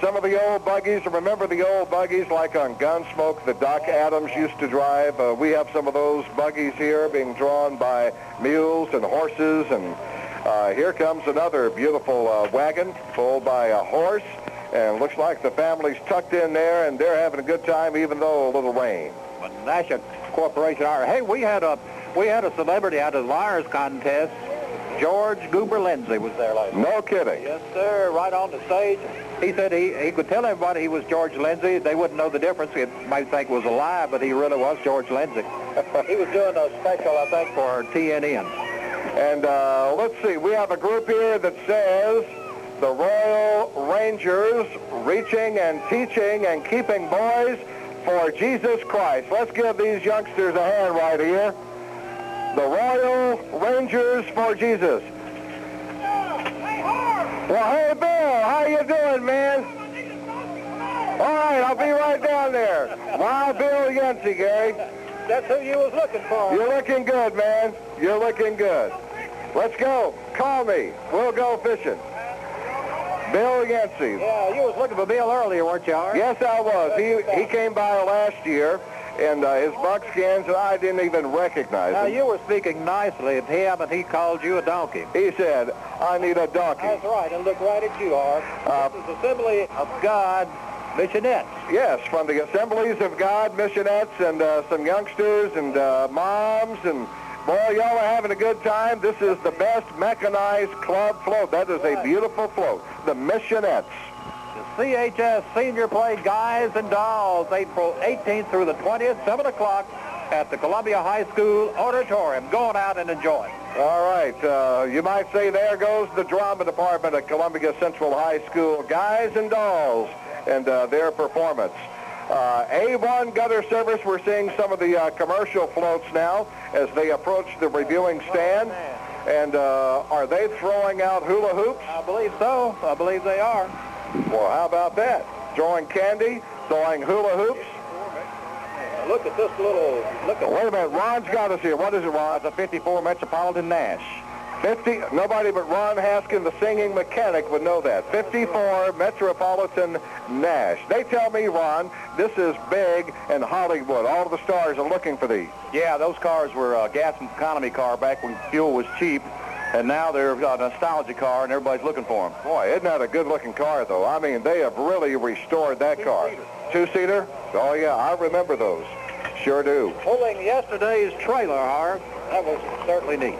some of the old buggies, remember the old buggies like on Gunsmoke that Doc Adams used to drive? We have some of those buggies here being drawn by mules and horses. And here comes another beautiful wagon pulled by a horse. And looks like the family's tucked in there, and they're having a good time even though a little rain. But National Corporation, hey, we had a celebrity at the Liars contest. George Goober Lindsay was there last night. No kidding. Yes, sir, right on the stage. He said he could tell everybody he was George Lindsay. They wouldn't know the difference. They might think it was a lie, but he really was George Lindsay. He was doing a special, I think, for TNN. And let's see, we have a group here that says the Royal Rangers reaching and teaching and keeping boys for Jesus Christ. Let's give these youngsters a hand right here. The Royal Rangers for Jesus. Well, hey, Bill, how you doing, man? All right, I'll be right down there. Wow, Bill Yancey, Gary. That's who you was looking for. You're looking good, man. You're looking good. Let's go. Call me. We'll go fishing. Bill Yancey. Yeah, you was looking for Bill earlier, weren't you, Art? Yes, I was. He came by last year, and his buckskins, and I didn't even recognize him. You were speaking nicely at him, and he called you a donkey. He said, I need a donkey. That's right, and look right at you, Art. This is Assembly of God Missionettes. Yes, from the Assemblies of God Missionettes, and some youngsters and moms, and boy, y'all are having a good time. This is the best mechanized club float. That is a beautiful float, the Missionettes. The CHS Senior Play Guys and Dolls, April 18th through the 20th, 7 o'clock at the Columbia High School Auditorium. Go on out and enjoy it. All right. You might say there goes the drama department at Columbia Central High School, Guys and Dolls, and their performance. A1 gutter service, we're seeing some of the commercial floats now as they approach the reviewing stand. And are they throwing out hula hoops? I believe so. I believe they are. Well, how about that? Throwing candy, throwing hula hoops. Look at this little... Wait a minute. Ron's got us here. What is it, Ron? It's a 54 Metropolitan Nash. 50, nobody but Ron Haskin, the singing mechanic, would know that. 54 Metropolitan Nash. They tell me, Ron, this is big in Hollywood. All of the stars are looking for these. Yeah, those cars were a gas and economy car back when fuel was cheap, and now they're a nostalgia car, and everybody's looking for them. Boy, isn't that a good-looking car, though? I mean, they have really restored that car. Two-seater? Oh, yeah, I remember those. Sure do. Pulling yesterday's trailer, Harv. That was certainly neat.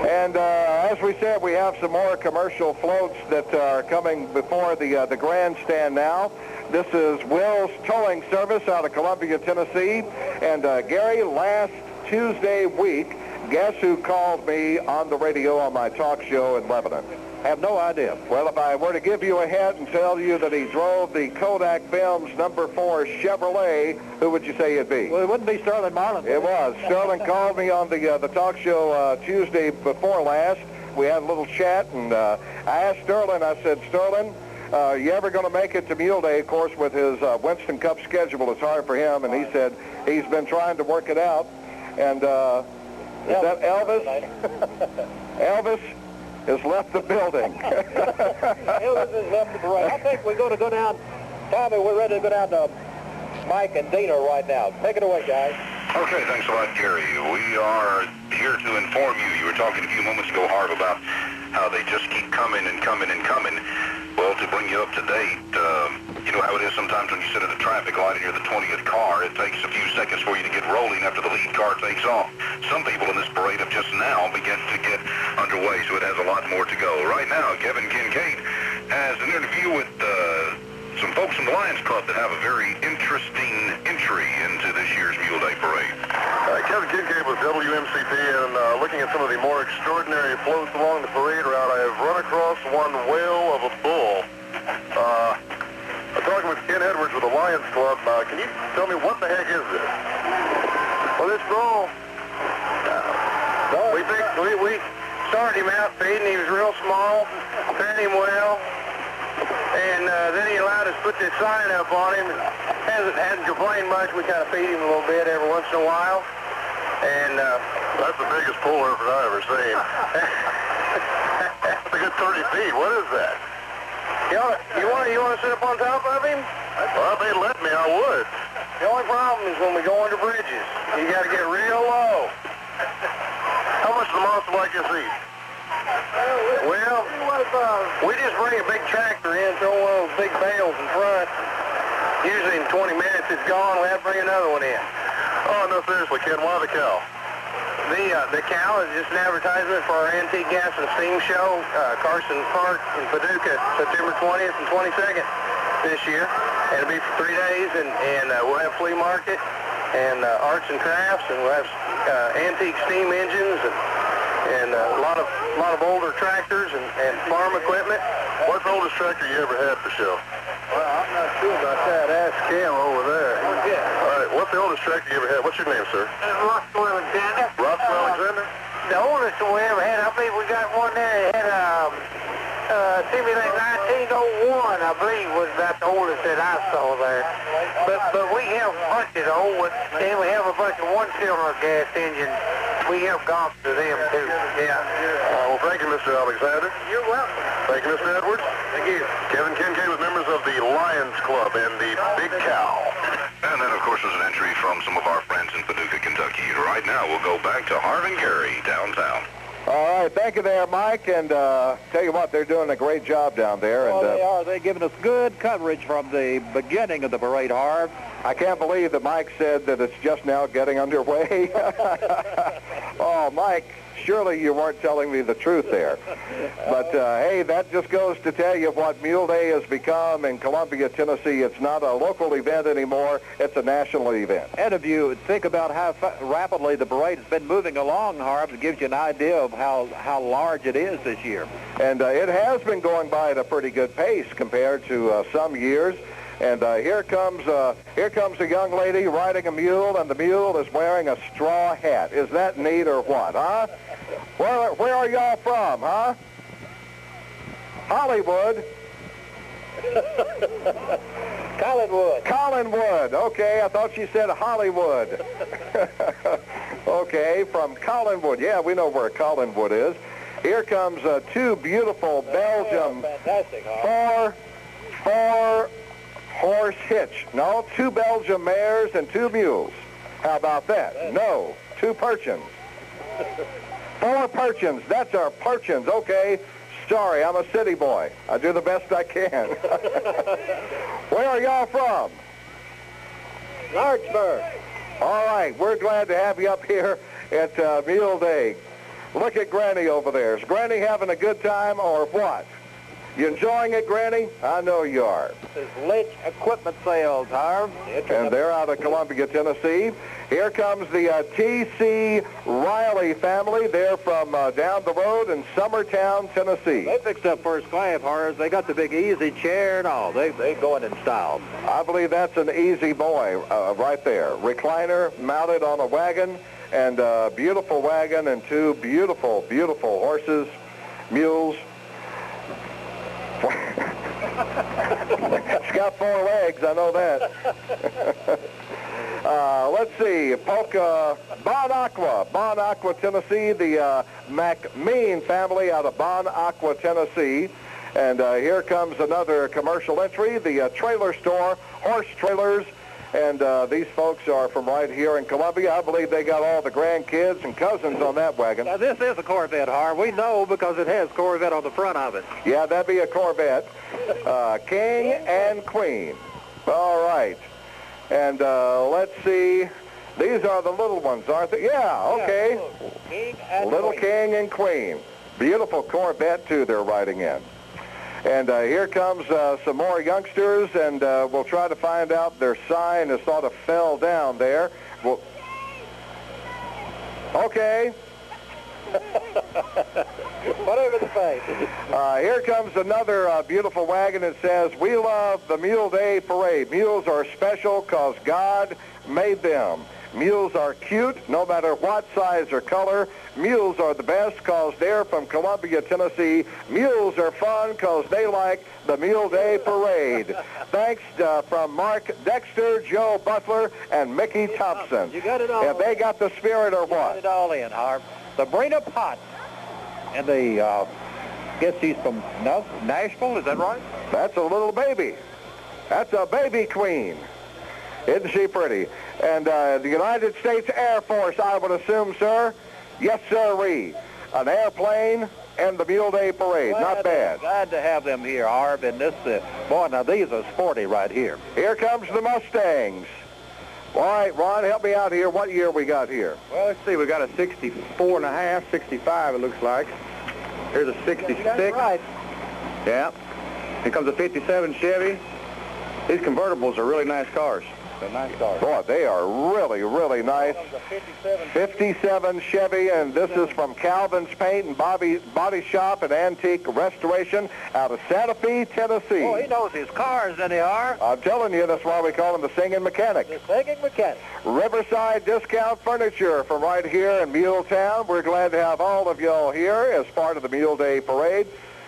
And as we said, we have some more commercial floats that are coming before the grandstand now. This is Will's Towing Service out of Columbia, Tennessee. And Gary, last Tuesday week, guess who called me on the radio on my talk show in Lebanon? I have no idea. Well, if I were to give you a hint and tell you that he drove the Kodak Films #4 Chevrolet, who would you say it'd be? Well, it wouldn't be Sterling Marlin. It was. Sterling called me on the talk show Tuesday before last. We had a little chat, and I asked Sterling, I said, Sterling, you ever going to make it to Mule Day? Of course, with his Winston Cup schedule, it's hard for him, and he said he's been trying to work it out. And is that Elvis? Elvis has left the building. Elvis has left the parade. I think we're going to go down, Tommy, we're ready to go down to Mike and Dina right now. Take it away, guys. Okay, thanks a lot, Gary. We are here to inform you. You were talking a few moments ago, Harv, about how they just keep coming and coming and coming. Well, to bring you up to date, you know how it is sometimes when you sit at a traffic light and you're the 20th car, it takes a few seconds for you to get rolling after the lead car takes off. Some people in this parade have just now begun to get underway, so it has a lot more to go. Right now, Kevin Kincaid has an interview with some folks from the Lions Club that have a very interesting entry into this year's Mule Day Parade. Kevin Kincaid with WMCP, and looking at some of the more extraordinary floats along the parade route, I have run across one whale of a bull. I'm talking with Ken Edwards with the Lions Club. Can you tell me what the heck is this? Well, this bull, we started him out feeding. He was real small, fed him well, and then he allowed us to put this sign up on him. Hasn't complained much. We kind of feed him a little bit every once in a while. And that's the biggest bull effort I've ever seen. That's a good 30 feet. What is that? You want to sit up on top of him? Well, if they'd let me, I would. The only problem is when we go under bridges. You got to get real low. How much does a monster like this eat? Well, we just bring a big tractor in, throw one of those big bales in front. Usually in 20 minutes it's gone. We have to bring another one in. Oh, no, seriously, Ken, why the cow? The cow is just an advertisement for our Antique Gas and Steam Show, Carson Park in Paducah, September 20th and 22nd this year. And it'll be for 3 days, and we'll have flea market and arts and crafts, and we'll have antique steam engines and a lot of older tractors and farm equipment. What's the oldest tractor you ever had for show? Well, I'm not sure about that. Ask Cam over there. All right, what's the oldest tractor you ever had? What's your name, sir? Roscoe Alexander. Roscoe Alexander? The oldest one we ever had, I believe we got one there that had seemed like 1901, I believe, was about the oldest that I saw there. But we have bunches of old ones, and we have a bunch of one-cylinder gas engines. We have gone to them, too. Yeah. Well, thank you, Mr. Alexander. You're welcome. Thank you, Mr. Edwards. Thank you. Kevin Kincaid with members of the Lions Club and the Big Cow. And then, of course, there's an entry from some of our friends in Paducah, Kentucky. Right now, we'll go back to Harv and Gary downtown. All right, thank you there, Mike, and tell you what, they're doing a great job down there. Well, and they are. They're giving us good coverage from the beginning of the parade, Harv. I can't believe that Mike said that it's just now getting underway. Oh, Mike, surely you weren't telling me the truth there. But, hey, that just goes to tell you what Mule Day has become in Columbia, Tennessee. It's not a local event anymore. It's a national event. And if you think about how rapidly the parade has been moving along, Harv, it gives you an idea of how large it is this year. And it has been going by at a pretty good pace compared to some years. And here comes a young lady riding a mule, and the mule is wearing a straw hat. Is that neat or what, huh? Where are y'all from, huh? Hollywood. Collinwood. Collinwood. Okay, I thought she said Hollywood. Okay, from Collinwood. Yeah, we know where Collinwood is. Here comes two beautiful Belgium four-horse hitch. No, two Belgium mares and two mules. How about that? No, two Perchins. Four Perchins. That's our Perchins. Okay. Sorry, I'm a city boy. I do the best I can. Where are y'all from? Lawrenceburg. All right, we're glad to have you up here at Mule Day. Look at Granny over there. Is Granny having a good time or what? You enjoying it, Granny? I know you are. This is Litch Equipment Sales, Harv. And they're out of Columbia, Tennessee. Here comes the T.C. Riley family. They're from down the road in Summertown, Tennessee. They fixed up first class, Harv. They got the big easy chair and all. They going in style. I believe that's an easy boy right there. Recliner mounted on a wagon, and a beautiful wagon and two beautiful, beautiful horses, mules. It's got four legs, I know that. Let's see, Bon Aqua, Tennessee, the McMean family out of Bon Aqua, Tennessee. And here comes another commercial entry, the trailer store, horse trailers And these folks are from right here in Columbia. I believe they got all the grandkids and cousins on that wagon. Now, this is a Corvette, Harv. We know because it has Corvette on the front of it. Yeah, that'd be a Corvette. King and Queen. All right. And let's see. These are the little ones, aren't they? Yeah, okay. King and Little Queen. King and Queen. Beautiful Corvette, too, they're riding in. And here comes some more youngsters, and we'll try to find out their sign has sort of fell down there. Well, okay. Whatever the face. Here comes another beautiful wagon that says, "We love the Mule Day Parade. Mules are special because God made them. Mules are cute no matter what size or color. Mules are the best because they're from Columbia, Tennessee. Mules are fun because they like the Mule Day Parade." Thanks from Mark Dexter, Joe Butler, and Mickey Thompson. You got it all. Have they got the spirit or You got what? it all in, Harv. Sabrina Potts. And the, guess she's from Nashville, is that right? That's a little baby. That's a baby queen. Isn't she pretty? And the United States Air Force, I would assume, sir? Yes, sirree. An airplane and the Mule Day Parade. Not bad. Glad to have them here, Harv. And this, boy, now these are sporty right here. Here comes the Mustangs. All right, Ron, help me out here. What year we got here? Well, let's see. We got a 64 and a half, 65, it looks like. Here's a 66. That's right. Yeah. Here comes a 57 Chevy. These convertibles are really nice cars. They're nice cars. Boy, they are really, really nice. 57 Chevy, and this is from Calvin's Paint and Body Shop and Antique Restoration out of Santa Fe, Tennessee. Oh, he knows his cars, doesn't he, Harv? I'm telling you, that's why we call him the Singing Mechanic. The Singing Mechanic. Riverside Discount Furniture from right here in Muletown. We're glad to have all of y'all here as part of the Mule Day Parade.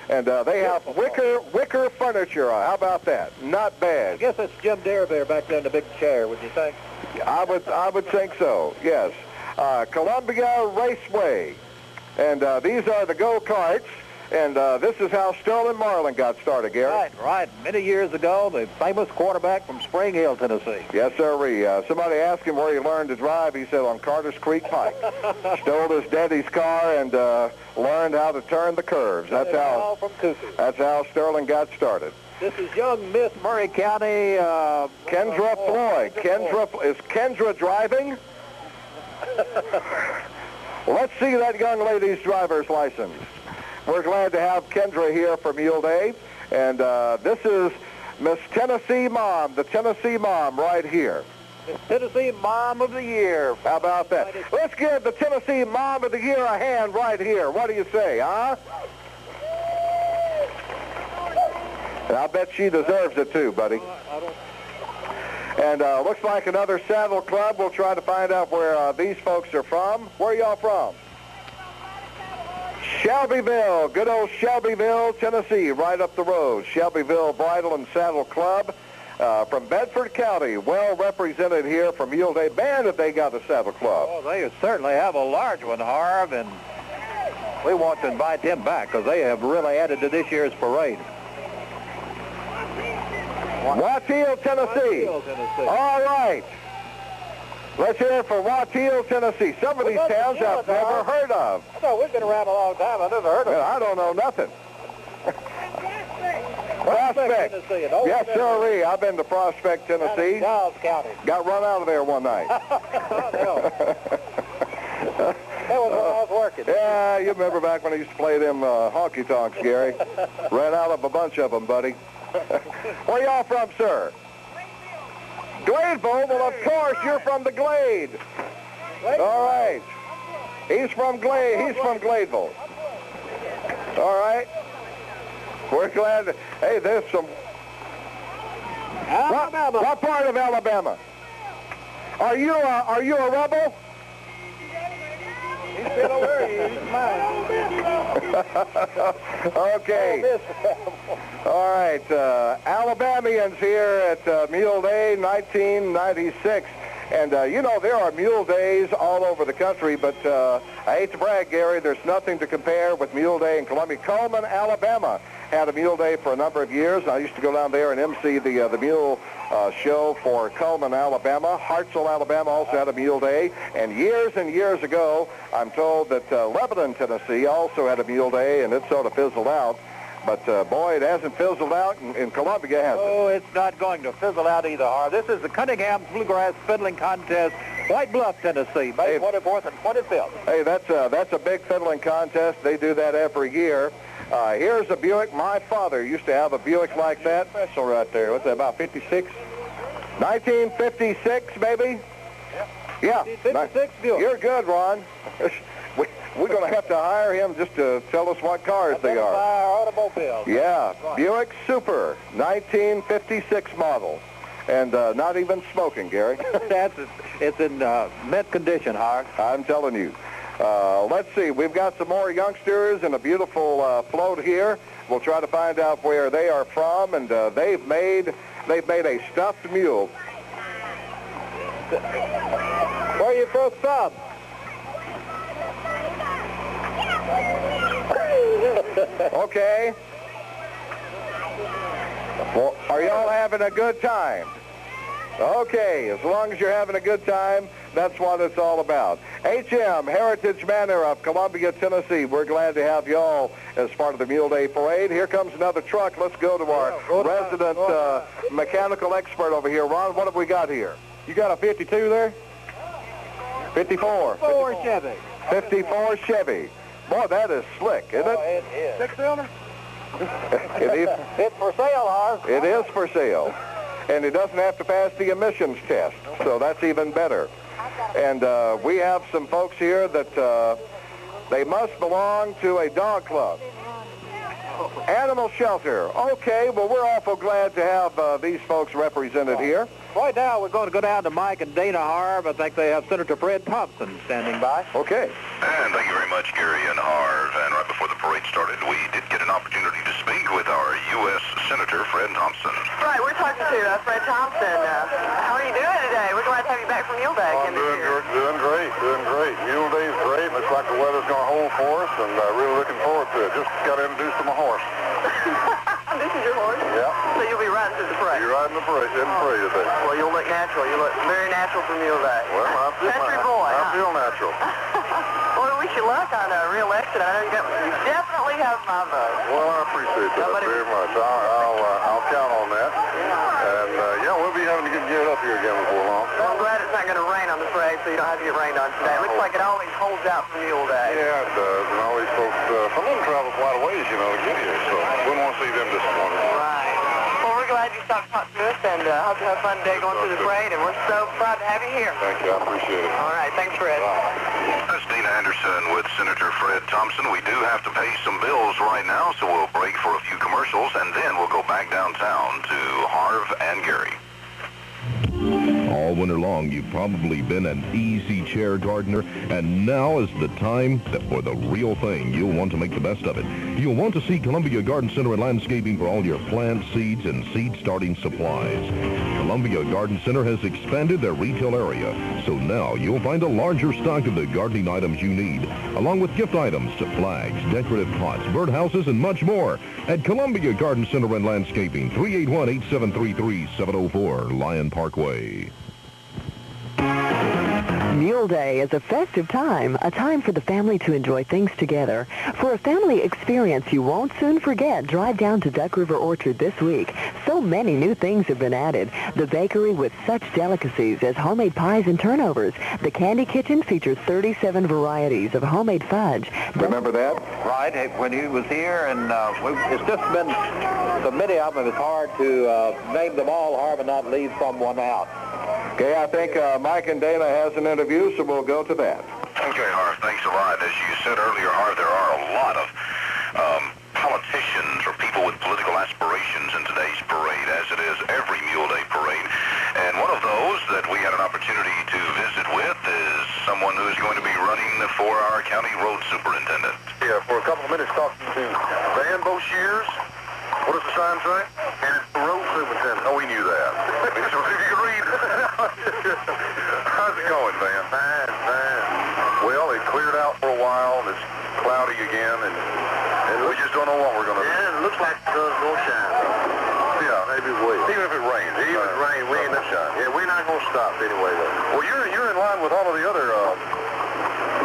And they have wicker furniture. How about that? Not I bad. guess that's Jim Darabear back there in the big chair, would you think? I would think so, yes. Columbia Raceway. And these are the go-karts. And this is how Sterling Marlin got started, Gary. Right. Many years ago, the famous quarterback from Spring Hill, Tennessee. Yes, sir. Somebody asked him where he learned to drive. He said on Carter's Creek Pike. Stole his daddy's car and learned how to turn the curves. That's how Sterling got started. This is young Miss Murray County. Kendra Floyd. Is Kendra driving? Let's see that young lady's driver's license. We're glad to have Kendra here for Mule Day. And this is Miss Tennessee Mom, the Tennessee Mom right here. Miss Tennessee Mom of the Year. How about that? Let's give the Tennessee Mom of the Year a hand right here. What do you say, huh? And I'll bet she deserves it too, buddy. And looks like another Saddle Club. We'll try to find out where these folks are from. Where are y'all from? Shelbyville, good old Shelbyville, Tennessee, right up the road. Shelbyville Bridle and Saddle Club from Bedford County, well represented here for Mule Day. Band if they got a Saddle Club. Oh, they certainly have a large one, Harv, and we want to invite them back because they have really added to this year's parade. Watteau, Tennessee. All right. Let's hear it from Watteau, Tennessee. Some of these towns I've never heard of. No, we've been around a long time. I've never heard of Well, I don't know nothing. Prospect. Yes, sir. I've been to Prospect, Tennessee. Giles County. Got run out of there one night. That was when I was working. Yeah, you remember back when I used to play them honky-tonks, Gary. Ran out of a bunch of them, buddy. Where y'all from, sir? Gladeville? Well, of course, you're from the Glade. All right. He's from Gladeville. All right. We're glad to, hey, there's some... Alabama. What part of Alabama? Are you a rebel? He's still over here. He's mine. Okay. All right. Alabamians here at Mule Day 1996. And, you know, there are Mule Days all over the country, but I hate to brag, Gary, there's nothing to compare with Mule Day in Columbia. Coleman, Alabama had a Mule Day for a number of years. I used to go down there and MC the Mule show for Cullman, Alabama. Hartselle, Alabama also had a Mule Day. And years ago, I'm told that Lebanon, Tennessee also had a Mule Day, and it sort of fizzled out. But, boy, it hasn't fizzled out in Columbia, has it? Oh, it's not going to fizzle out either, Harv. This is the Cunningham's Bluegrass Fiddling Contest, White Bluff, Tennessee, May 24th and 25th. Hey, that's a big fiddling contest. They do that every year. Here's a Buick. My father used to have a Buick like that. Special right there. What's that, about 56? 1956, baby? Yeah. 56 Buick. You're good, Ron. We're going to have to hire him just to tell us what cars they are. Our automobiles. Yeah, Buick Super, 1956 model. And not even smoking, Gary. It's in mint condition, Harv. I'm telling you. Let's see. We've got some more youngsters and a beautiful float here. We'll try to find out where they are from, and they've made a stuffed mule. Where are you folks from? Okay. Well, are y'all having a good time? Okay, as long as you're having a good time, that's what it's all about. HM, Heritage Manor of Columbia, Tennessee. We're glad to have y'all as part of the Mule Day Parade. Here comes another truck. Let's go to our resident mechanical expert over here. Ron, what have we got here? You got a 52 there? 54. 54 Chevy. 54 Chevy. Boy, that is slick, isn't it? It is. Six-cylinder? It's for sale, Harv. It is for sale. And it doesn't have to pass the emissions test, so that's even better. And we have some folks here that they must belong to a dog club. Animal shelter. Okay, well, we're awful glad to have these folks represented here. Right now, we're going to go down to Mike and Dana Harv. I think they have Senator Fred Thompson standing by. Okay. And thank you very much, Gary and Harv. And right before the parade started, we did get an opportunity to speak with our U.S. Senator Fred Thompson. Right, we're talking to Fred Thompson. How are you doing today? We're glad to have you back from Mule Day. I'm doing great. Mule Day's great. Looks like the weather's going to hold for us, and really looking forward to it. Just got introduced to my horse. This is your horse? Yeah. So you'll be riding through the parade? You're riding the parade, in the parade today. Well, you'll look natural. You look very natural for Mule Day. Well, Country boy, I feel natural. Well, we wish you luck on re-election. I know you definitely have my vote. Well, I appreciate that very much. I'll count on that. And, yeah, we'll be having to get up here again before long. Well, I'm glad it's not going to rain on the parade, so you don't have to get rained on today. It looks like it always holds out for Mule Day. Yeah, it does. And all these folks, some of them travel quite a ways, you know, to get here. So wouldn't want to see them disappointed. Right. Well, we're glad you stopped to talk to us, and hope you have a fun day going through the parade, and we're so proud to have you here. Thank you. I appreciate it. All right. Thanks, Fred. That's Dina Anderson with Senator Fred Thompson. We do have to pay some bills right now, so we'll break for a few commercials, and then we'll go back downtown to Harv and Gary. All winter long, you've probably been an easy chair gardener, and now is the time for the real thing. You'll want to make the best of it. You'll want to see Columbia Garden Center and Landscaping for all your plant seeds and seed-starting supplies. Columbia Garden Center has expanded their retail area, so now you'll find a larger stock of the gardening items you need, along with gift items, flags, decorative pots, birdhouses, and much more at Columbia Garden Center and Landscaping, 381-8733-704 Lyon Parkway. Mule Day is a festive time, a time for the family to enjoy things together. For a family experience you won't soon forget, drive down to Duck River Orchard this week. So many new things have been added. The bakery with such delicacies as homemade pies and turnovers. The Candy Kitchen features 37 varieties of homemade fudge. Remember that? Right. When he was here, and it's just been so many of them, it's hard to name them all, Harv, and not leave someone out. Okay, I think Mike and Dana has an interview, so we'll go to that. Okay, Harv, thanks a lot. As you said earlier, Harv, there are a lot of politicians or people with political aspirations in today's parade, as it is every Mule Day parade. And one of those that we had an opportunity to visit with is someone who is going to be running for our county road superintendent. Yeah, for a couple of minutes talking to Van Boshears. What does the sign say? And it's the road superintendent. Oh, we knew that. So if you can read. How's it going, Van? Fine. Well, it cleared out for a while, and it's cloudy again, and we just don't know what we're going to do. Yeah, it looks like won't stop anyway, though. Well, you're in line with all of the other,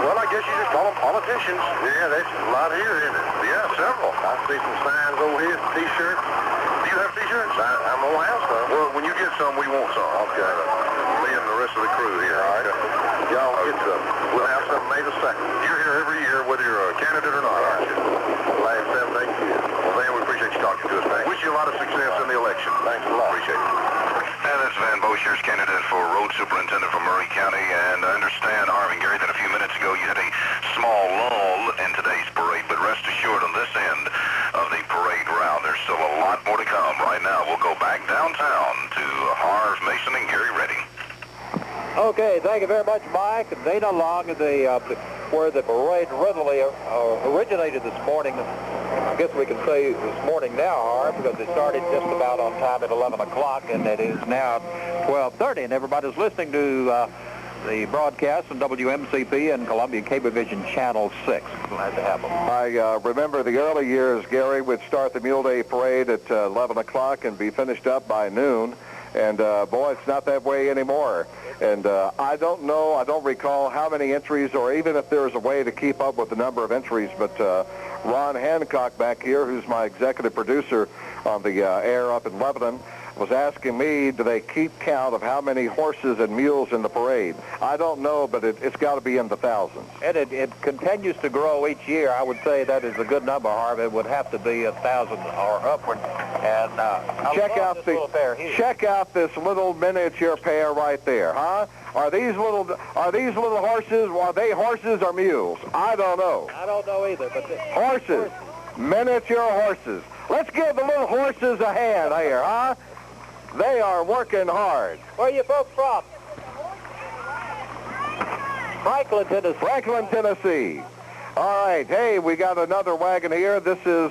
well, I guess you just call them politicians. Yeah, there's a lot here, isn't it? Yeah, several. I see some signs over here, T-shirts. Do you have T-shirts? I'm going to have some. Well, when you get some, we want some. Okay. Me and the rest of the crew here. All right. Y'all get some. We'll have some May the 2nd. You're here every year, whether you're a candidate or not, aren't you? Last 7, 8 years. Well, Van, we appreciate you talking to us. Thanks. Wish you a lot of success in the election. Thanks a lot. Appreciate it. And that's Van Boscher's candidate for road superintendent for Murray County. And I understand, Harv and Gary, that a few minutes ago you had a small lull in today's parade, but rest assured on this end of the parade route, there's still a lot more to come. Right now, we'll go back downtown to Harv, Mason, and Gary Redding. Okay, thank you very much, Mike. Dana Long, where the parade originally originated this morning. I guess we can say this morning now, Harv, because it started just about on time at 11 o'clock, and it is now 12:30, and everybody's listening to the broadcast on WMCP and Columbia Cablevision Channel 6. Glad to have them. I remember the early years, Gary, would start the Mule Day Parade at 11 o'clock and be finished up by noon. And, boy, it's not that way anymore. And I don't know, I don't recall how many entries or even if there's a way to keep up with the number of entries, but Ron Hancock back here, who's my executive producer on the air up in Lebanon, was asking me, do they keep count of how many horses and mules in the parade? I don't know, but it's got to be in the thousands. And it continues to grow each year. I would say that is a good number, Harv. It would have to be 1,000 or upward. And check out this little miniature pair right there, huh? Are these little horses? Are they horses or mules? I don't know. I don't know either. But horses, miniature horses. Let's give the little horses a hand here, huh? They are working hard. Where are you folks from? Franklin, Tennessee. Franklin, Tennessee. All right. Hey, we got another wagon here. This is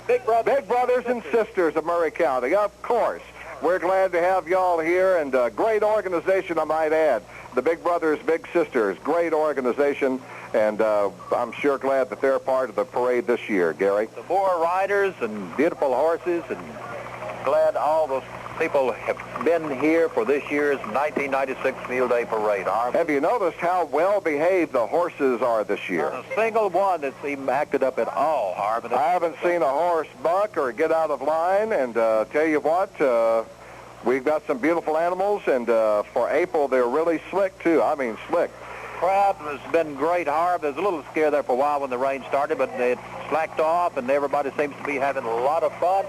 Big Brothers and Sisters of Murray County. Of course. We're glad to have y'all here, and great organization, I might add. The Big Brothers, Big Sisters, great organization, and I'm sure glad that they're part of the parade this year, Gary. The more riders and beautiful horses, and glad all those people have been here for this year's 1996 Mule Day Parade. Harv. Have you noticed how well behaved the horses are this year? Not a single one that's even acted up at all, Harv. I haven't seen a horse buck or get out of line, and tell you what, we've got some beautiful animals, and for April, they're really slick, too. I mean, slick. Crowd has been great, Harv. There's a little scare there for a while when the rain started, but it slacked off, and everybody seems to be having a lot of fun.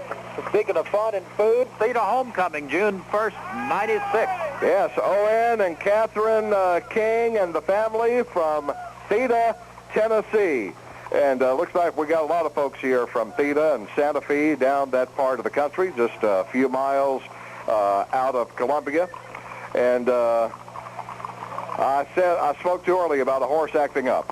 Speaking of fun and food, Theta Homecoming, June 1st, 96. Yes, Owen and Catherine King and the family from Theta, Tennessee. And looks like we got a lot of folks here from Theta and Santa Fe down that part of the country, just a few miles out of Columbia. And I spoke too early about a horse acting up.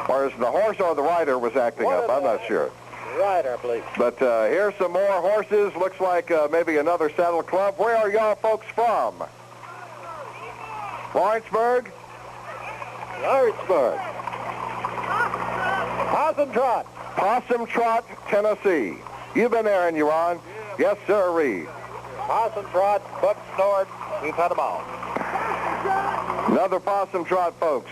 Or is the horse or the rider was acting up? I'm not sure. Rider, I believe. But here's some more horses. Looks like maybe another saddle club. Where are y'all folks from? Lawrenceburg? Lawrenceburg. Possum Trot. Possum Trot, Tennessee. You've been there, and you're on? Yes, sir-ree. Possum Trot, Buck Snort, we've had them all. Another Possum Trot, folks.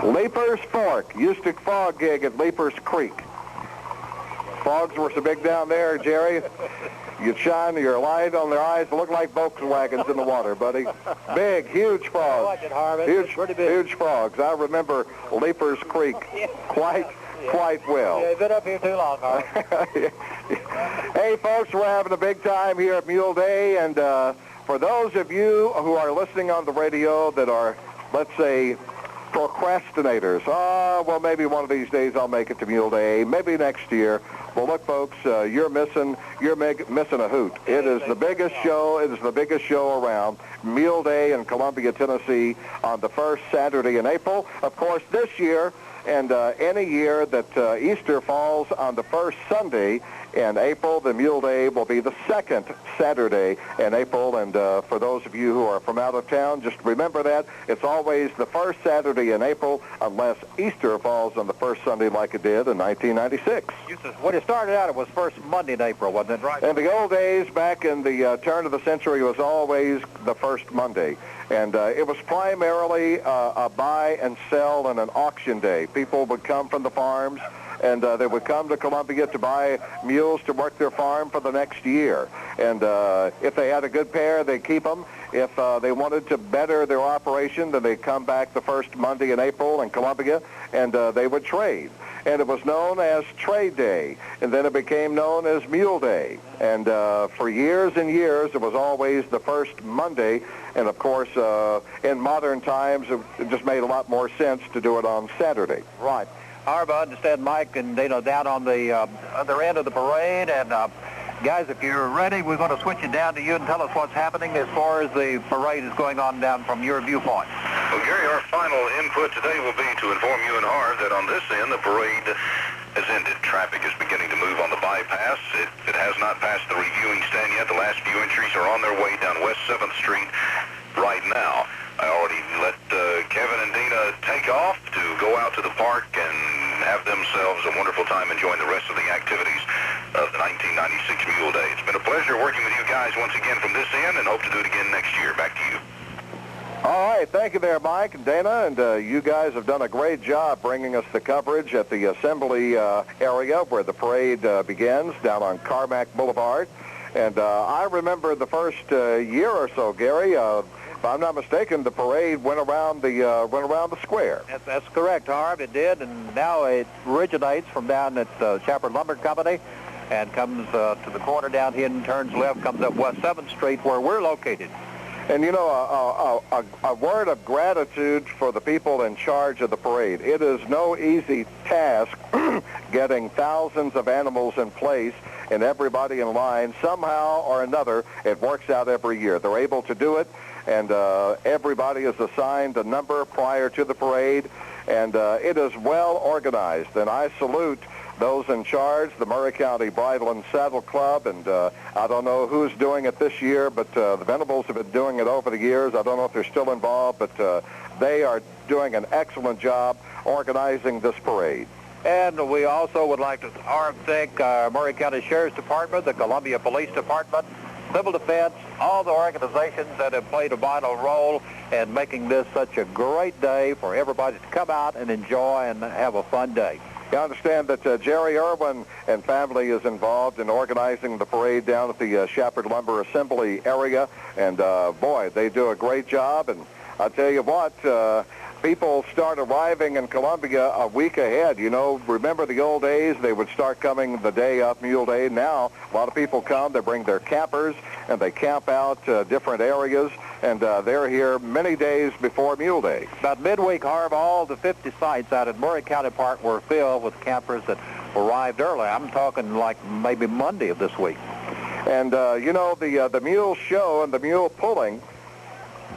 Leaper's Fork. Used to frog gig at Leaper's Creek. Frogs were so big down there, Jerry. You'd shine your light on their eyes. They look like Volkswagens in the water, buddy. Big, huge frogs. I like it, Harv. Huge frogs. I remember Leaper's Creek quite well. Yeah, you've been up here too long, Harv. Hey, folks, we're having a big time here at Mule Day, and for those of you who are listening on the radio that are, let's say, procrastinators, well, maybe one of these days I'll make it to Mule Day, maybe next year. Well, look, folks, you're missing a hoot. It is the biggest show. It is the biggest show around. Mule Day in Columbia, Tennessee, on the first Saturday in April. Of course, this year And any year that Easter falls on the first Sunday in April, the Mule Day will be the second Saturday in April. And for those of you who are from out of town, just remember that. It's always the first Saturday in April unless Easter falls on the first Sunday like it did in 1996. When it started out, it was first Monday in April, wasn't it, right? In the old days, back in the turn of the century, it was always the first Monday. And it was primarily a buy and sell and an auction day. People would come from the farms, and they would come to Columbia to buy mules to work their farm for the next year. And if they had a good pair, they'd keep them. If they wanted to better their operation, then they'd come back the first Monday in April in Columbia, and they would trade. And it was known as Trade Day, and then it became known as Mule Day. And for years and years, it was always the first Monday. And, of course, in modern times, it just made a lot more sense to do it on Saturday. Right. Harv, I understand Mike and Dana down on the other end of the parade. And, guys, if you're ready, we're going to switch it down to you and tell us what's happening as far as the parade is going on down from your viewpoint. Well, Gary, our final input today will be to inform you and Harv that on this end, the parade has ended. Traffic is beginning to move on the bypass. It has not passed the reviewing stand yet. The last few entries are on their way down West 7th Street right now. I already let Kevin and Dina take off to go out to the park and have themselves a wonderful time enjoying the rest of the activities of the 1996 Mule Day. It's been a pleasure working with you guys once again from this end, and hope to do it again next year. Back to you. All right, thank you there, Mike and Dana, and you guys have done a great job bringing us the coverage at the assembly area where the parade begins down on Carmack Boulevard. And I remember the first year or so, Gary, if I'm not mistaken, the parade went around the square. That's correct, Harv. It did, and now it originates from down at Shepherd Lumber Company and comes to the corner down here and turns left, comes up West 7th Street where we're located. And, you know, a word of gratitude for the people in charge of the parade. It is no easy task getting thousands of animals in place and everybody in line. Somehow or another, it works out every year. They're able to do it, and everybody is assigned a number prior to the parade, and it is well organized. And I salute those in charge, the Murray County Bridle and Saddle Club, and I don't know who's doing it this year, but the Venables have been doing it over the years. I don't know if they're still involved, but they are doing an excellent job organizing this parade. And we also would like to thank our Murray County Sheriff's Department, the Columbia Police Department, Civil Defense, all the organizations that have played a vital role in making this such a great day for everybody to come out and enjoy and have a fun day. You understand that Jerry Irwin and family is involved in organizing the parade down at the Shepherd Lumber Assembly area, and boy, they do a great job. And I'll tell you what, people start arriving in Columbia a week ahead. You know, remember the old days? They would start coming the day of Mule Day. Now, a lot of people come, they bring their campers, and they camp out different areas, and they're here many days before Mule Day. About midweek, Harv, all the 50 sites out at Murray County Park were filled with campers that arrived early. I'm talking like maybe Monday of this week. And, you know, the mule show and the mule pulling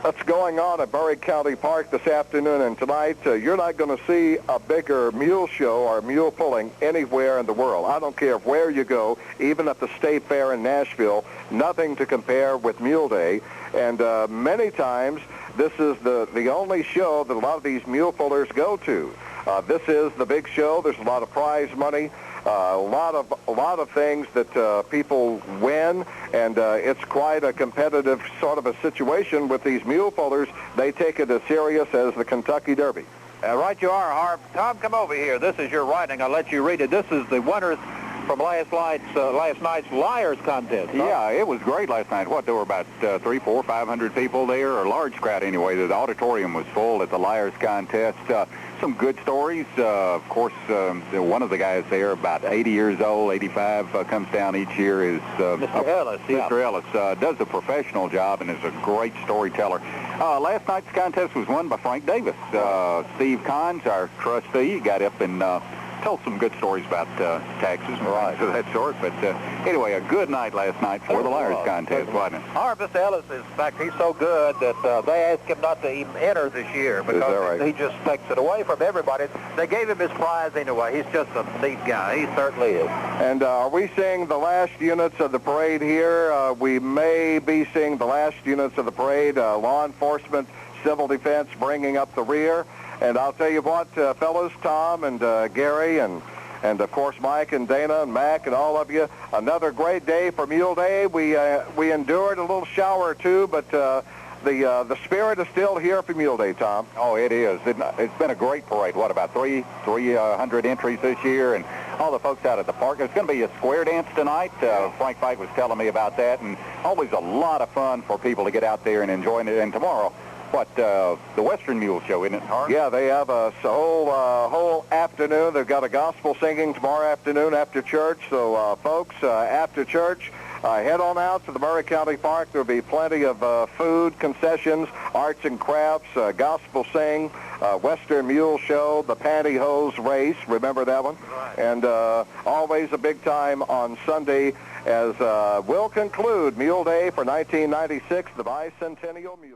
that's going on at Murray County Park this afternoon and tonight. You're not going to see a bigger mule show or mule pulling anywhere in the world. I don't care where you go, even at the State Fair in Nashville, nothing to compare with Mule Day. And many times, this is the only show that a lot of these mule pullers go to. This is the big show. There's a lot of prize money. A lot of things that people win, and it's quite a competitive sort of a situation with these mule pullers. They take it as serious as the Kentucky Derby. Right you are, Harv. Tom, come over here. This is your writing. I'll let you read it. This is the winners from last night's Liars contest. Huh? Yeah, it was great last night. What, there were about 300, 400, 500 people there, or a large crowd anyway. The auditorium was full at the Liars contest. Some good stories. Of course, one of the guys there, about 80 years old, 85, comes down each year, is Mr. Ellis. Yeah. Mr. Ellis does a professional job and is a great storyteller. Last night's contest was won by Frank Davis. Steve Kahns, our trustee, got up and tell some good stories about taxes and things of that sort. But anyway, a good night last night for the Liars contest, wasn't it? Mr. Ellis, in fact, he's so good that they asked him not to even enter this year because he just takes it away from everybody. They gave him his prize anyway. He's just a neat guy. He certainly is. And are we seeing the last units of the parade here? We may be seeing the last units of the parade, law enforcement, civil defense bringing up the rear. And I'll tell you what, fellas, Tom and Gary and of course Mike and Dana and Mac and all of you, another great day for Mule Day. We endured a little shower or two, but the spirit is still here for Mule Day, Tom. Oh, it is. It's been a great parade. What, about 300 entries this year, and all the folks out at the park. There's going to be a square dance tonight. Frank Fike was telling me about that, and always a lot of fun for people to get out there and enjoy it. And tomorrow, the Western Mule Show, isn't it, Harv? Yeah, they have a whole afternoon. They've got a gospel singing tomorrow afternoon after church. So, folks, after church, head on out to the Murray County Park. There'll be plenty of food, concessions, arts and crafts, gospel sing, Western Mule Show, the pantyhose race. Remember that one? Right. And always a big time on Sunday as we'll conclude Mule Day for 1996, the bicentennial Mule.